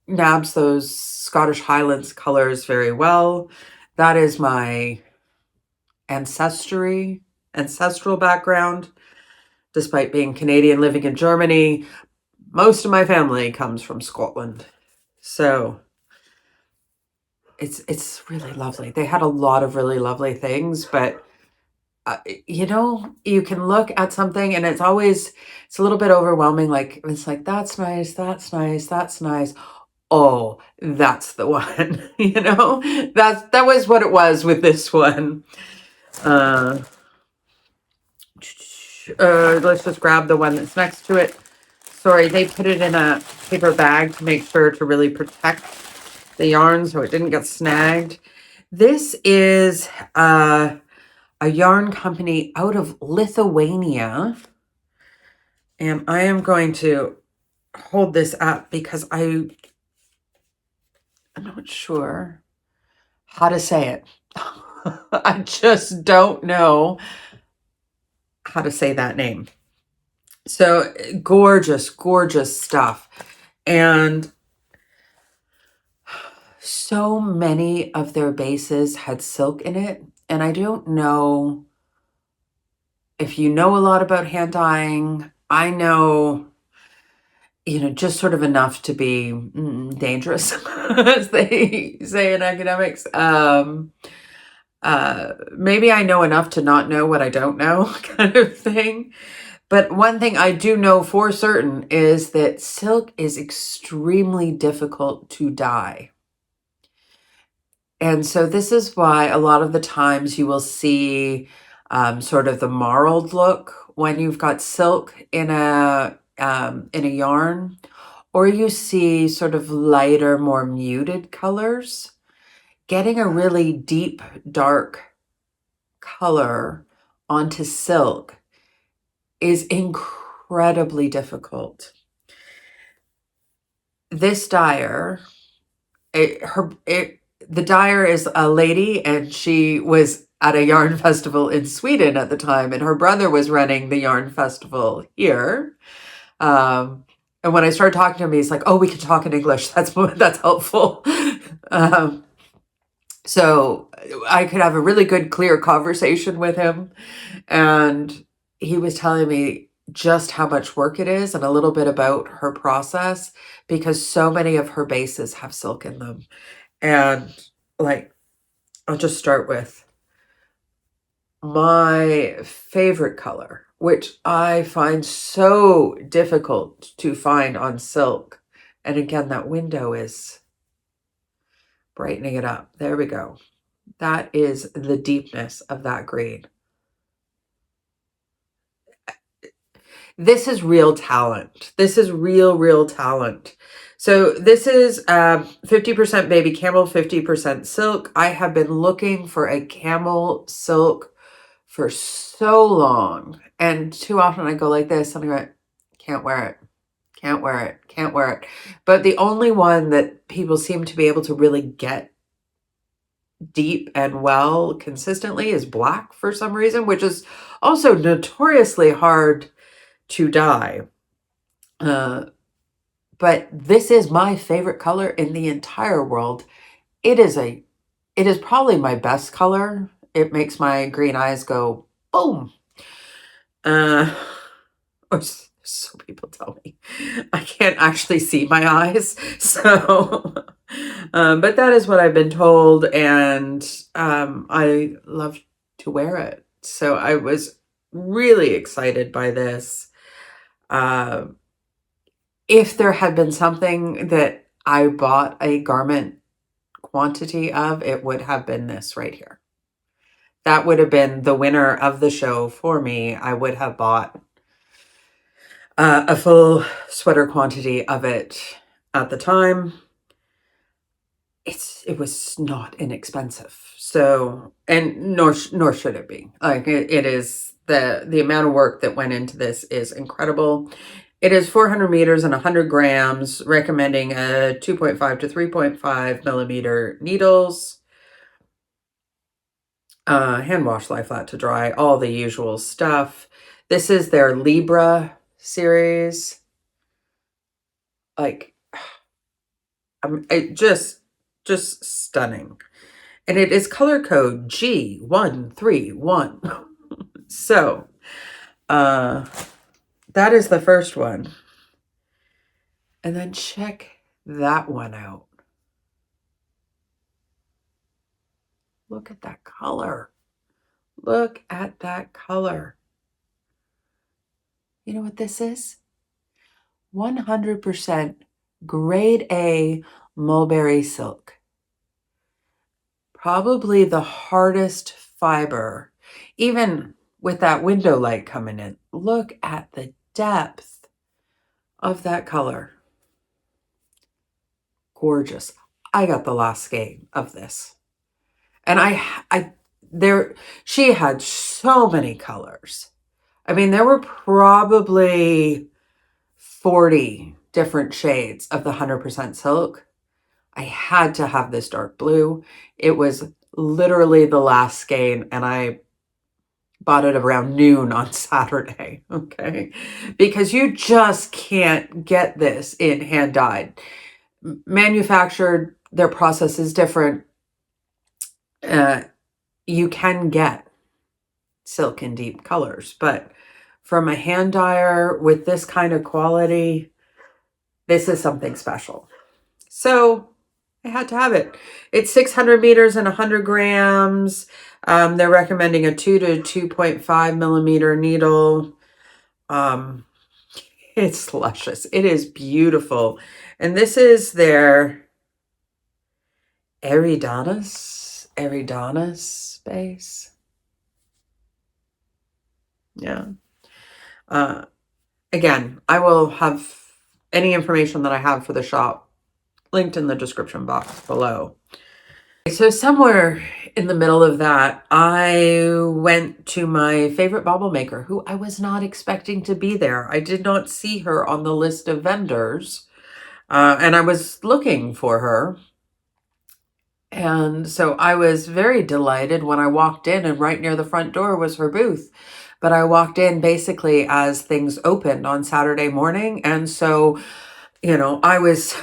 nabs those Scottish Highlands colors very well. That is my ancestral background. Despite being Canadian living in Germany, most of my family comes from Scotland. So it's really lovely. They had a lot of really lovely things, but you know, you can look at something and it's a little bit overwhelming. Like, it's like, that's nice, that's nice, that's nice. Oh, that's the one. You know, that was what it was with this one. Let's just grab the one that's next to it. Sorry, they put it in a paper bag to make sure to really protect the yarn so it didn't get snagged. This is a yarn company out of Lithuania. And I am going to hold this up because I'm not sure how to say it. I just don't know how to say that name. So gorgeous, gorgeous stuff. And so many of their bases had silk in it. And I don't know if you know a lot about hand dyeing. I know, you know, just sort of enough to be dangerous, as they say in academics. Maybe I know enough to not know what I don't know, kind of thing. But one thing I do know for certain is that silk is extremely difficult to dye. And so this is why a lot of the times you will see sort of the marled look when you've got silk in a yarn, or you see sort of lighter, more muted colors. Getting a really deep, dark color onto silk is incredibly difficult. This dyer, the dyer is a lady, and she was at a yarn festival in Sweden at the time, and her brother was running the yarn festival here. And when I started talking to him, he's like, "Oh, we can talk in English. That's helpful." So I could have a really good, clear conversation with him. And he was telling me just how much work it is and a little bit about her process, because so many of her bases have silk in them. And like, I'll just start with my favorite color, which I find so difficult to find on silk. And again, that window is brightening it up. There we go. That is the deepness of that green. This is real talent. This is real talent. So this is 50% baby camel, 50% silk. I have been looking for a camel silk for so long. And too often I go like this and I go, can't wear it. Can't wear it. Can't wear it. But the only one that people seem to be able to really get deep and well consistently is black for some reason, which is also notoriously hard to dye. But this is my favorite color in the entire world. It is probably my best color. It makes my green eyes go boom. Or So people tell me. I can't actually see my eyes. So, but that is what I've been told. And I love to wear it. So I was really excited by this. If there had been something that I bought a garment quantity of, it would have been this right here. That would have been the winner of the show for me. I would have bought a full sweater quantity of it at the time. It was not inexpensive. So, and nor should it be. Like it is, the amount of work that went into this is incredible. It is 400 meters and 100 grams, recommending a 2.5 to 3.5 millimeter needles. Hand wash, lie flat to dry, all the usual stuff. This is their Libra series. Like, it just stunning. And it is color code G131. So, that is the first one. And then check that one out. Look at that color. Look at that color. You know what this is? 100% grade A mulberry silk. Probably the hardest fiber, even with that window light coming in. Look at the depth of that color. Gorgeous. I got the last skein of this. And she had so many colors. I mean, there were probably 40 different shades of the 100% silk. I had to have this dark blue. It was literally the last skein, and I bought it around noon on Saturday, okay? Because you just can't get this in hand dyed. Manufactured, their process is different. You can get silk in deep colors, but from a hand dyer with this kind of quality, this is something special. So I had to have it. It's 600 meters and 100 grams. They're recommending a 2 to 2.5 millimeter needle. It's luscious. It is beautiful. And this is their Eridanus base. Yeah. Again, I will have any information that I have for the shop linked in the description box below. So somewhere in the middle of that, I went to my favorite bauble maker, who I was not expecting to be there. I did not see her on the list of vendors, and I was looking for her. And so I was very delighted when I walked in, and right near the front door was her booth. But I walked in basically as things opened on Saturday morning. And so, you know, I was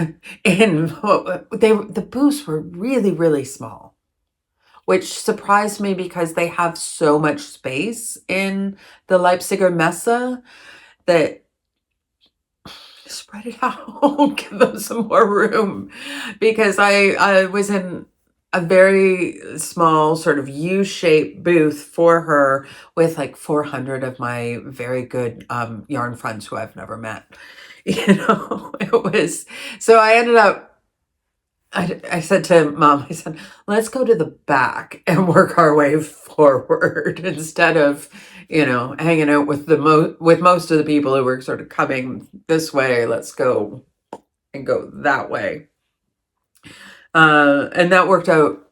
in, the booths were really, really small, which surprised me because they have so much space in the Leipziger Messe that spread it out, give them some more room, because I was in a very small sort of U-shaped booth for her with like 400 of my very good yarn friends who I've never met. You know, it was, so I ended up, I said to Mom, I said, let's go to the back and work our way forward instead of, you know, hanging out with with most of the people who were sort of coming this way. Let's go and go that way. And that worked out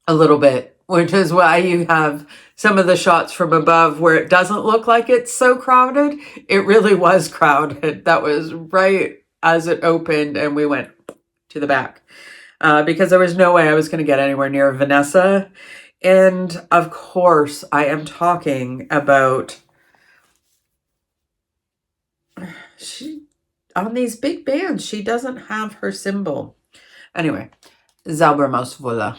a little bit, which is why you have some of the shots from above where it doesn't look like it's so crowded. It really was crowded. That was right as it opened, and we went to the back because there was no way I was going to get anywhere near Vanessa. And of course, I am talking about on these big bands, she doesn't have her symbol. Anyway, Zaubermausis Wolle.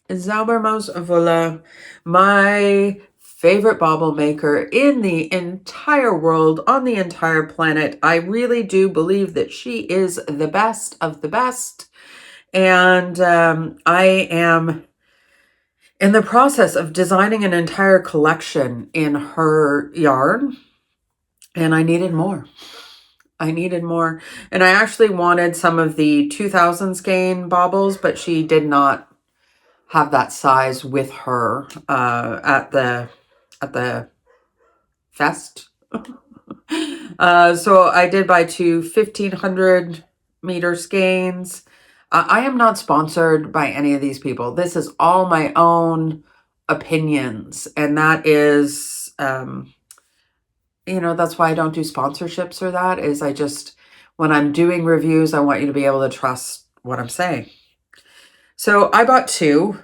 Zaubermausis Wolle, my favorite bauble maker in the entire world, on the entire planet. I really do believe that she is the best of the best. And I am in the process of designing an entire collection in her yarn, and I needed more. I needed more. And I actually wanted some of the 2000 skein baubles, but she did not have that size with her at the fest. So I did buy two 1500 meter skeins. I am not sponsored by any of these people. This is all my own opinions. And that is, you know, that's why I don't do sponsorships or that is I just, when I'm doing reviews, I want you to be able to trust what I'm saying. So I bought two.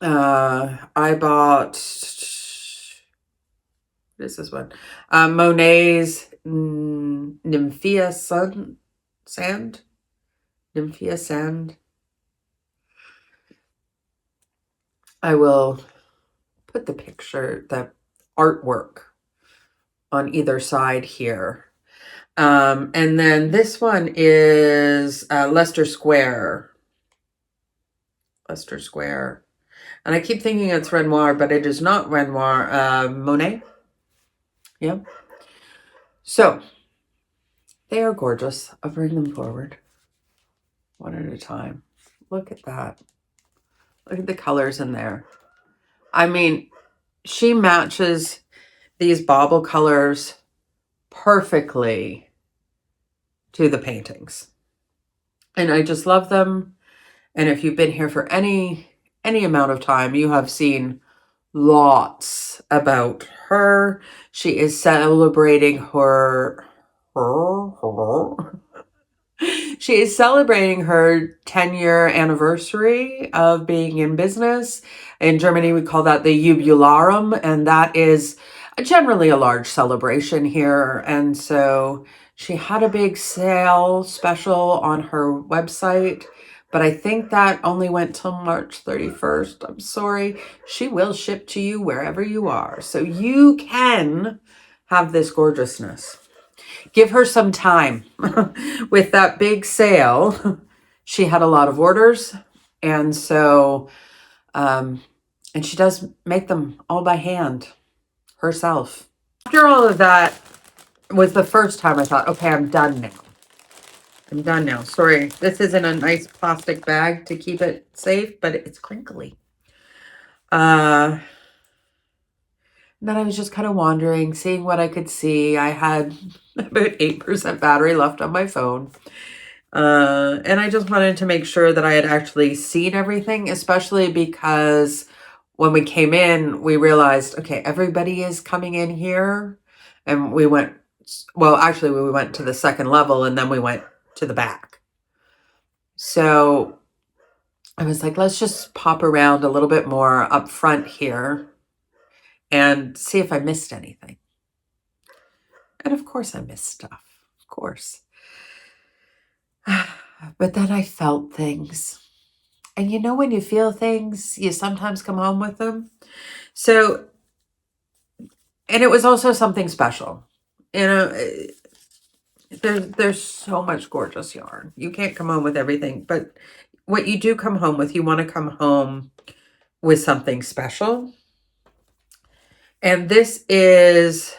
I bought, what is this one? Monet's Nymphia Sand. Nymphia Sand. I will put the picture, the artwork on either side here. And then this one is Leicester Square. Leicester Square. And I keep thinking it's Renoir, but it is not Renoir. Monet. Yeah. So, they are gorgeous. I'll bring them forward one at a time. Look at that. Look at the colors in there. I mean, she matches these bauble colors perfectly to the paintings. And I just love them. And if you've been here for any amount of time, you have seen lots about her. She is celebrating she is celebrating her 10-year anniversary of being in business. In Germany, we call that the Jubilarum, and that is generally a large celebration here. And so she had a big sale special on her website, but I think that only went till March 31st. I'm sorry. She will ship to you wherever you are. So you can have this gorgeousness. Give her some time. With that big sale, she had a lot of orders. And so, and she does make them all by hand herself. After all of that was the first time I thought, okay, I'm done now. I'm done now. Sorry, this isn't a nice plastic bag to keep it safe, but it's crinkly. Then I was just kind of wandering, seeing what I could see. I had about 8% battery left on my phone. And I just wanted to make sure that I had actually seen everything, especially because when we came in, we realized, okay, everybody is coming in here. And we went, well, actually, we went to the second level and then we went to the back. So I was like, let's just pop around a little bit more up front here and see if I missed anything. And of course I missed stuff, of course. But then I felt things. And you know, when you feel things, you sometimes come home with them. So, and it was also something special. You know, there's so much gorgeous yarn. You can't come home with everything. But what you do come home with, you want to come home with something special. And this is...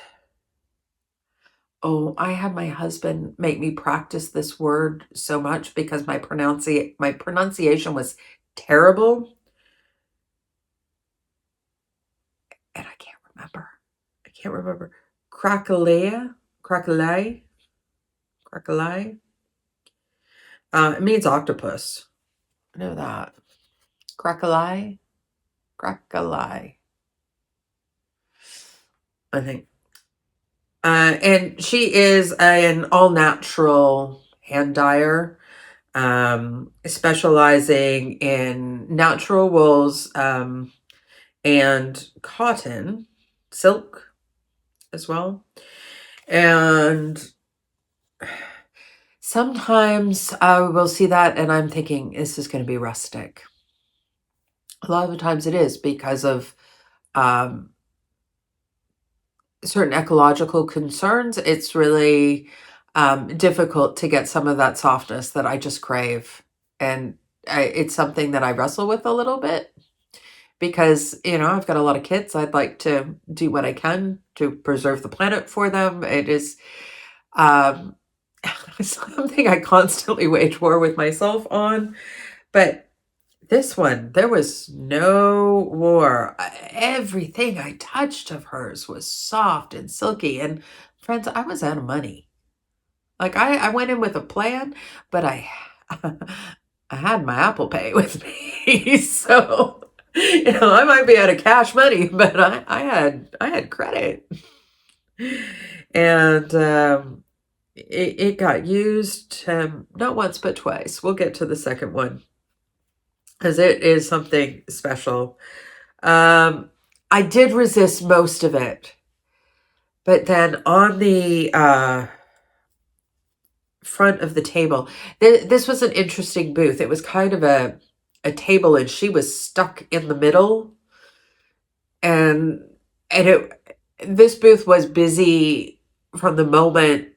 Oh, I had my husband make me practice this word so much because my pronunciation was terrible. And I can't remember. Krakelai. It means octopus. I know that. Krakelai. I think. And she is an all-natural hand dyer, specializing in natural wools and cotton, silk as well. And sometimes I will see that and I'm thinking, this is going to be rustic. a lot of the times it is because of um, certain ecological concerns. It's really difficult to get some of that softness that I just crave. And it's something that I wrestle with a little bit because, I've got a lot of kids. I'd like to do what I can to preserve the planet for them. It is um, something I constantly wage war with myself on. But this one, there was no war. Everything I touched of hers was soft and silky. And friends, I was out of money. Like I went in with a plan, but I I had my Apple Pay with me. So, I might be out of cash money, but I had credit. And it got used not once but twice. We'll get to the second one because it is something special. I did resist most of it, but then on the front of the table, this was an interesting booth. It was kind of a table, and she was stuck in the middle, and this booth was busy from the moment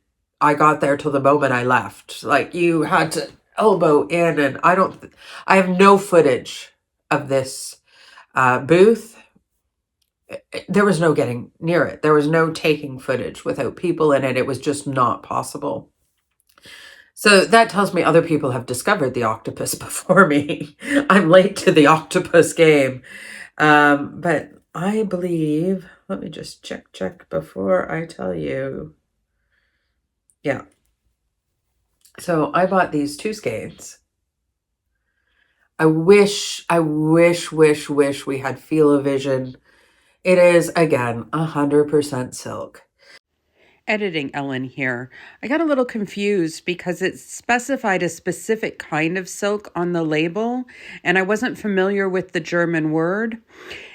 I got there till the moment I left. Like, you had to elbow in, and I have no footage of this booth. There was no getting near it. There was no taking footage without people in it. It was just not possible. So that tells me other people have discovered the octopus before me. I'm late to the octopus game. But I believe, let me just check before I tell you. Yeah. So I bought these two skeins. I wish we had Feel-O-Vision. It is, again, 100% silk. Editing Ellen here. I got a little confused because it specified a specific kind of silk on the label, and I wasn't familiar with the German word.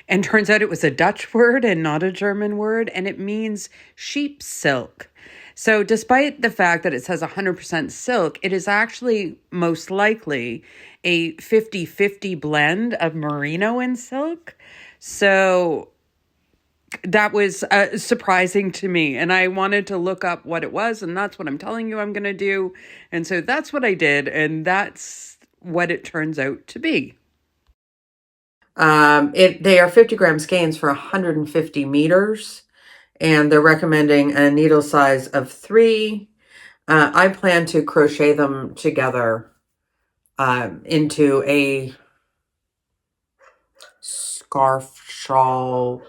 And turns out it was a Dutch word and not a German word, and it means sheep silk. So despite the fact that it says 100% silk, it is actually most likely a 50-50 blend of merino and silk. So that was surprising to me, and I wanted to look up what it was, and that's what I'm telling you I'm going to do. And so that's what I did, and that's what it turns out to be. They are 50-gram skeins for 150 meters, and they're recommending a needle size of 3. I plan to crochet them together into a scarf, shawl,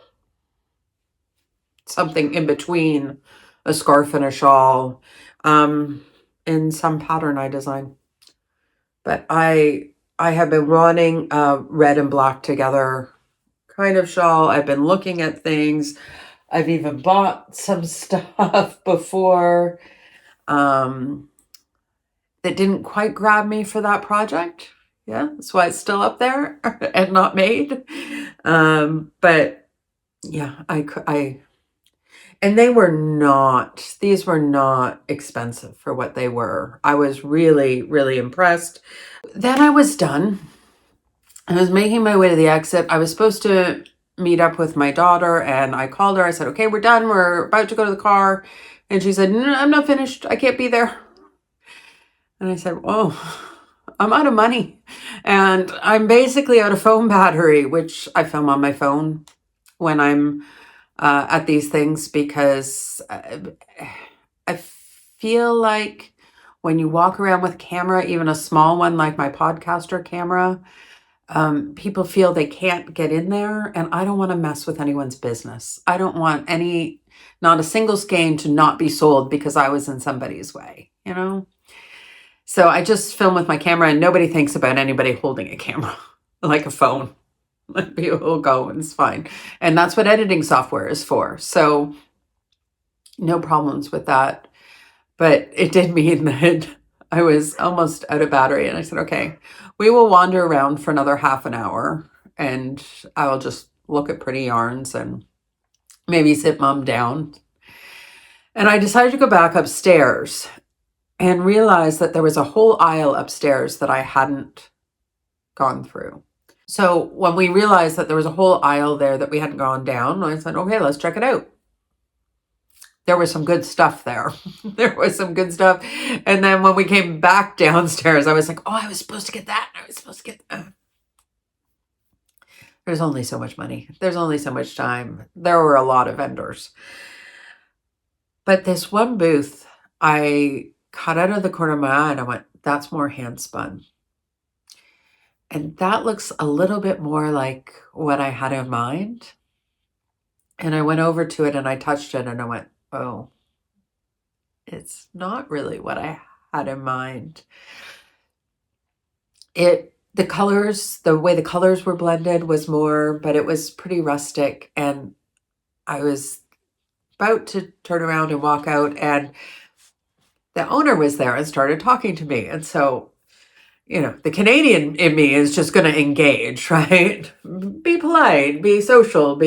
something in between a scarf and a shawl, in some pattern I design. But I have been wanting a red and black together kind of shawl. I've been looking at things. I've even bought some stuff before that didn't quite grab me for that project. Yeah, that's why it's still up there and not made. But yeah, and these were not expensive for what they were. I was really, really impressed. Then I was done. I was making my way to the exit. I was supposed to meet up with my daughter, and I called her. I said, okay, we're done. We're about to go to the car. And she said, no, I'm not finished. I can't be there. And I said, oh, I'm out of money. And I'm basically out of phone battery, which I film on my phone when I'm at these things, because I feel like when you walk around with a camera, even a small one like my podcaster camera, people feel they can't get in there, and I don't want to mess with anyone's business. I don't want not a single skein to not be sold because I was in somebody's way, So I just film with my camera, and nobody thinks about anybody holding a camera like a phone. People will go, and it's fine. And that's what editing software is for. So no problems with that. But it did mean that I was almost out of battery, and I said, okay, we will wander around for another half an hour, and I will just look at pretty yarns and maybe sit mom down. And I decided to go back upstairs and realize that there was a whole aisle upstairs that I hadn't gone through. So when we realized that there was a whole aisle there that we hadn't gone down, I said, okay, let's check it out. There was some good stuff there. There was some good stuff. And then when we came back downstairs, I was like, oh, I was supposed to get that. I was supposed to get that. There's only so much money. There's only so much time. There were a lot of vendors. But this one booth, I caught out of the corner of my eye and I went, that's more hand spun. And that looks a little bit more like what I had in mind. And I went over to it and I touched it and I went, oh, it's not really what I had in mind. The colors, the way the colors were blended was more, but it was pretty rustic. And I was about to turn around and walk out and the owner was there and started talking to me. And so, you know, the Canadian in me is just going to engage, right? Be polite, be social,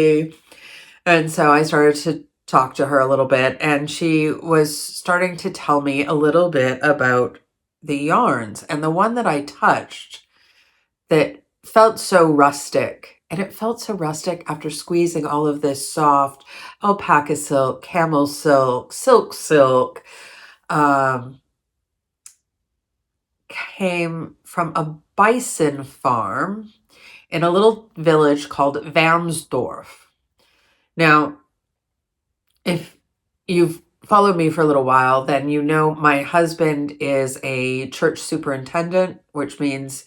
and so I started to talk to her a little bit and she was starting to tell me a little bit about the yarns. And the one that I touched that felt so rustic, and it felt so rustic after squeezing all of this soft alpaca silk, camel silk, silk, came from a bison farm in a little village called Varmsdorf. Now, if you've followed me for a little while, then you know my husband is a church superintendent, which means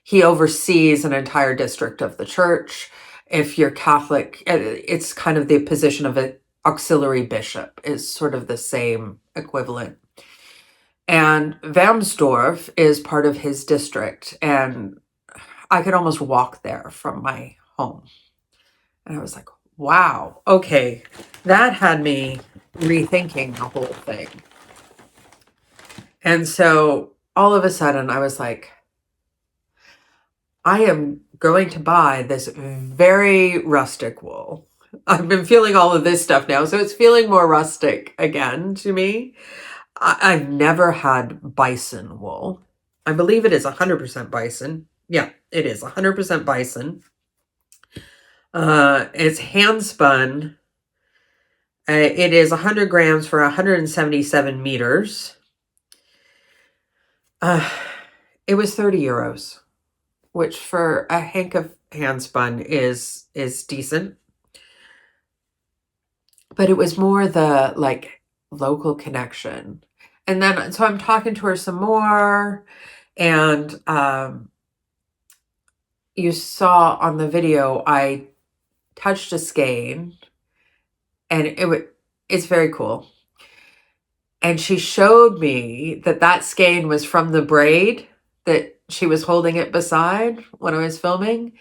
he oversees an entire district of the church. If you're Catholic, it's kind of the position of an auxiliary bishop, is sort of the same equivalent. And Varmsdorf is part of his district, and I could almost walk there from my home. And I was like, wow, okay, that had me rethinking the whole thing. And so all of a sudden I was like, I am going to buy this very rustic wool. I've been feeling all of this stuff now, so it's feeling more rustic again to me. I've never had bison wool. I believe it is 100% bison. Yeah, it is 100% bison. It's hand spun. It is 100 grams for 177 meters. It was 30 euros, which for a hank of hand spun is decent. But it was more the like local connection. And then, so I'm talking to her some more, and you saw on the video, I touched a skein, and it's very cool. And she showed me that skein was from the braid that she was holding it beside when I was filming.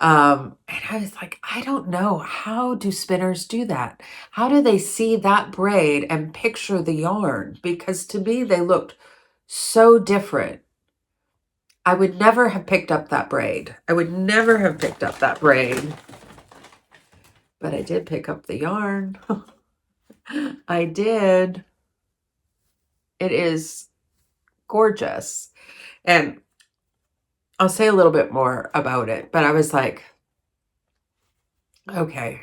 And I was like, I don't know. How do spinners do that? How do they see that braid and picture the yarn? Because to me, they looked so different. I would never have picked up that braid. I would never have picked up that braid. But I did pick up the yarn. I did. It is gorgeous. And I'll say a little bit more about it, but I was like, okay.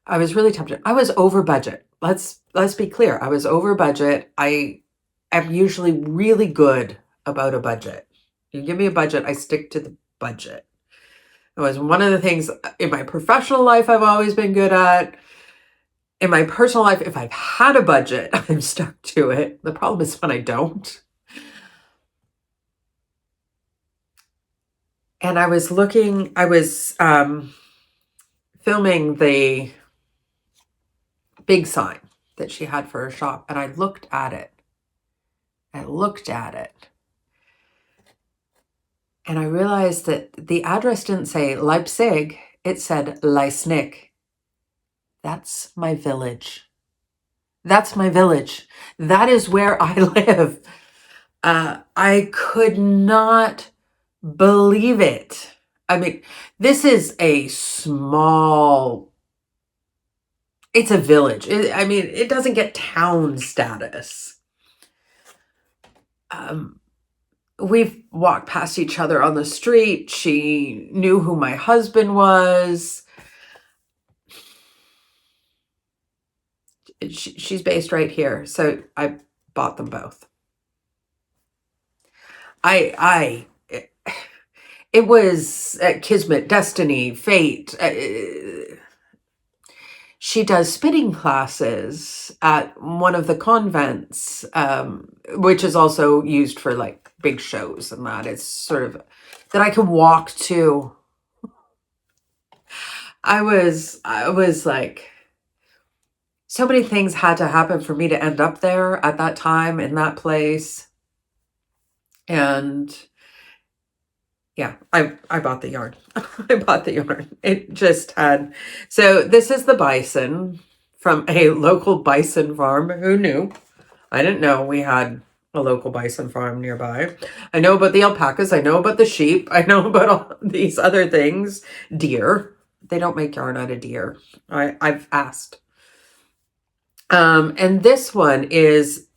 I was really tempted. I was over budget. Let's be clear. I was over budget. I am usually really good about a budget. You give me a budget, I stick to the budget. It was one of the things in my professional life I've always been good at. In my personal life, if I've had a budget, I'm stuck to it. The problem is when I don't. And I was filming the big sign that she had for her shop, and I looked at it. And I realized that the address didn't say Leipzig, it said Leipzig. That's my village. That's my village. That is where I live. I could not believe it. I mean, this is it's a village. It doesn't get town status. we've walked past each other on the street. She knew who my husband was. She's based right here, so I bought them both. It was kismet, destiny, fate. She does spinning classes at one of the convents, which is also used for like big shows and that. It's sort of that I can walk to. I was like, so many things had to happen for me to end up there at that time in that place. And yeah, I bought the yarn. I bought the yarn. It just had, so this is the bison from a local bison farm. Who knew? I didn't know we had a local bison farm nearby. I know about the alpacas. I know about the sheep. I know about all these other things. Deer. They don't make yarn out of deer. I've asked. And this one is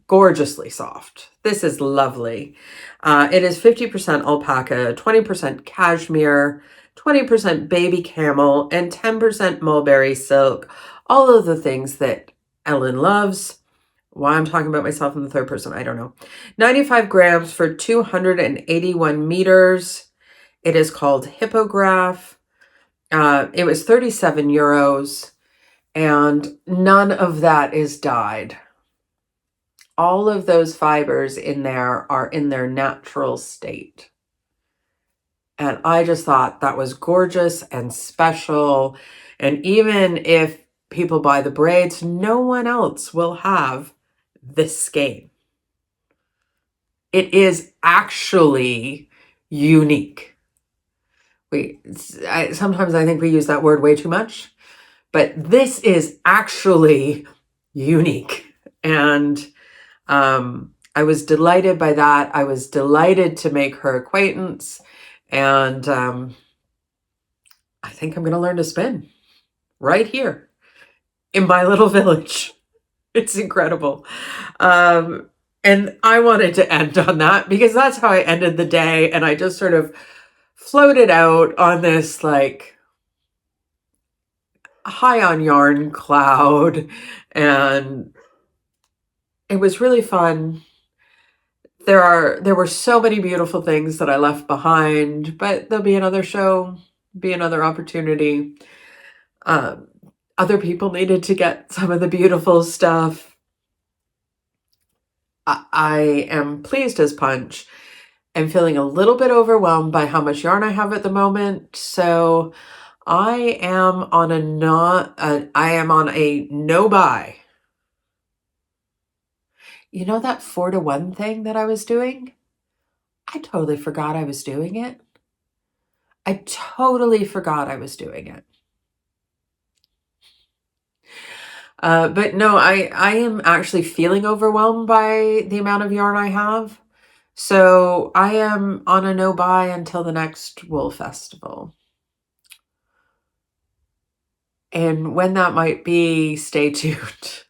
gorgeously soft. This is lovely. It is 50% alpaca, 20% cashmere, 20% baby camel, and 10% mulberry silk. All of the things that Ellen loves. Why I'm talking about myself in the third person, I don't know. 95 grams for 281 meters. It is called Hippograph. It was 37 euros, and none of that is dyed. All of those fibers in there are in their natural state. And I just thought that was gorgeous and special. And even if people buy the braids, no one else will have this skein. It is actually unique. Sometimes I think we use that word way too much, but this is actually unique. And I was delighted by that. I was delighted to make her acquaintance. And I think I'm going to learn to spin right here in my little village. It's incredible. And I wanted to end on that because that's how I ended the day. And I just sort of floated out on this like high on yarn cloud. And it was really fun. There were so many beautiful things that I left behind, but there'll be another show, be another opportunity. Other people needed to get some of the beautiful stuff. I am pleased as punch. I'm feeling a little bit overwhelmed by how much yarn I have at the moment. So I am on a no buy. You know that 4-to-1 thing that I was doing? I totally forgot I was doing it. I totally forgot I was doing it. But no, I am actually feeling overwhelmed by the amount of yarn I have. So I am on a no buy until the next wool festival. And when that might be, stay tuned.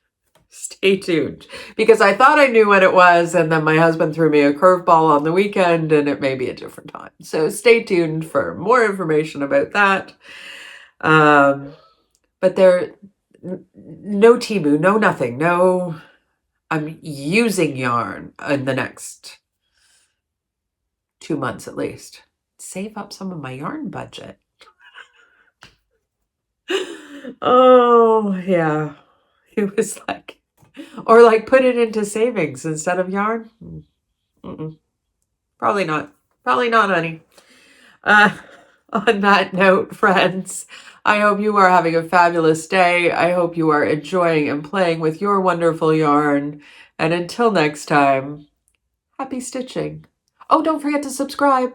Stay tuned. Because I thought I knew when it was, and then my husband threw me a curveball on the weekend, and it may be a different time. So stay tuned for more information about that. But no Temu, no nothing, no, I'm using yarn in the next 2 months at least. Save up some of my yarn budget. Oh, yeah. It was like, or like put it into savings instead of yarn. Probably not. Probably not, honey. On that note, friends, I hope you are having a fabulous day. I hope you are enjoying and playing with your wonderful yarn. And until next time, happy stitching. Oh, don't forget to subscribe.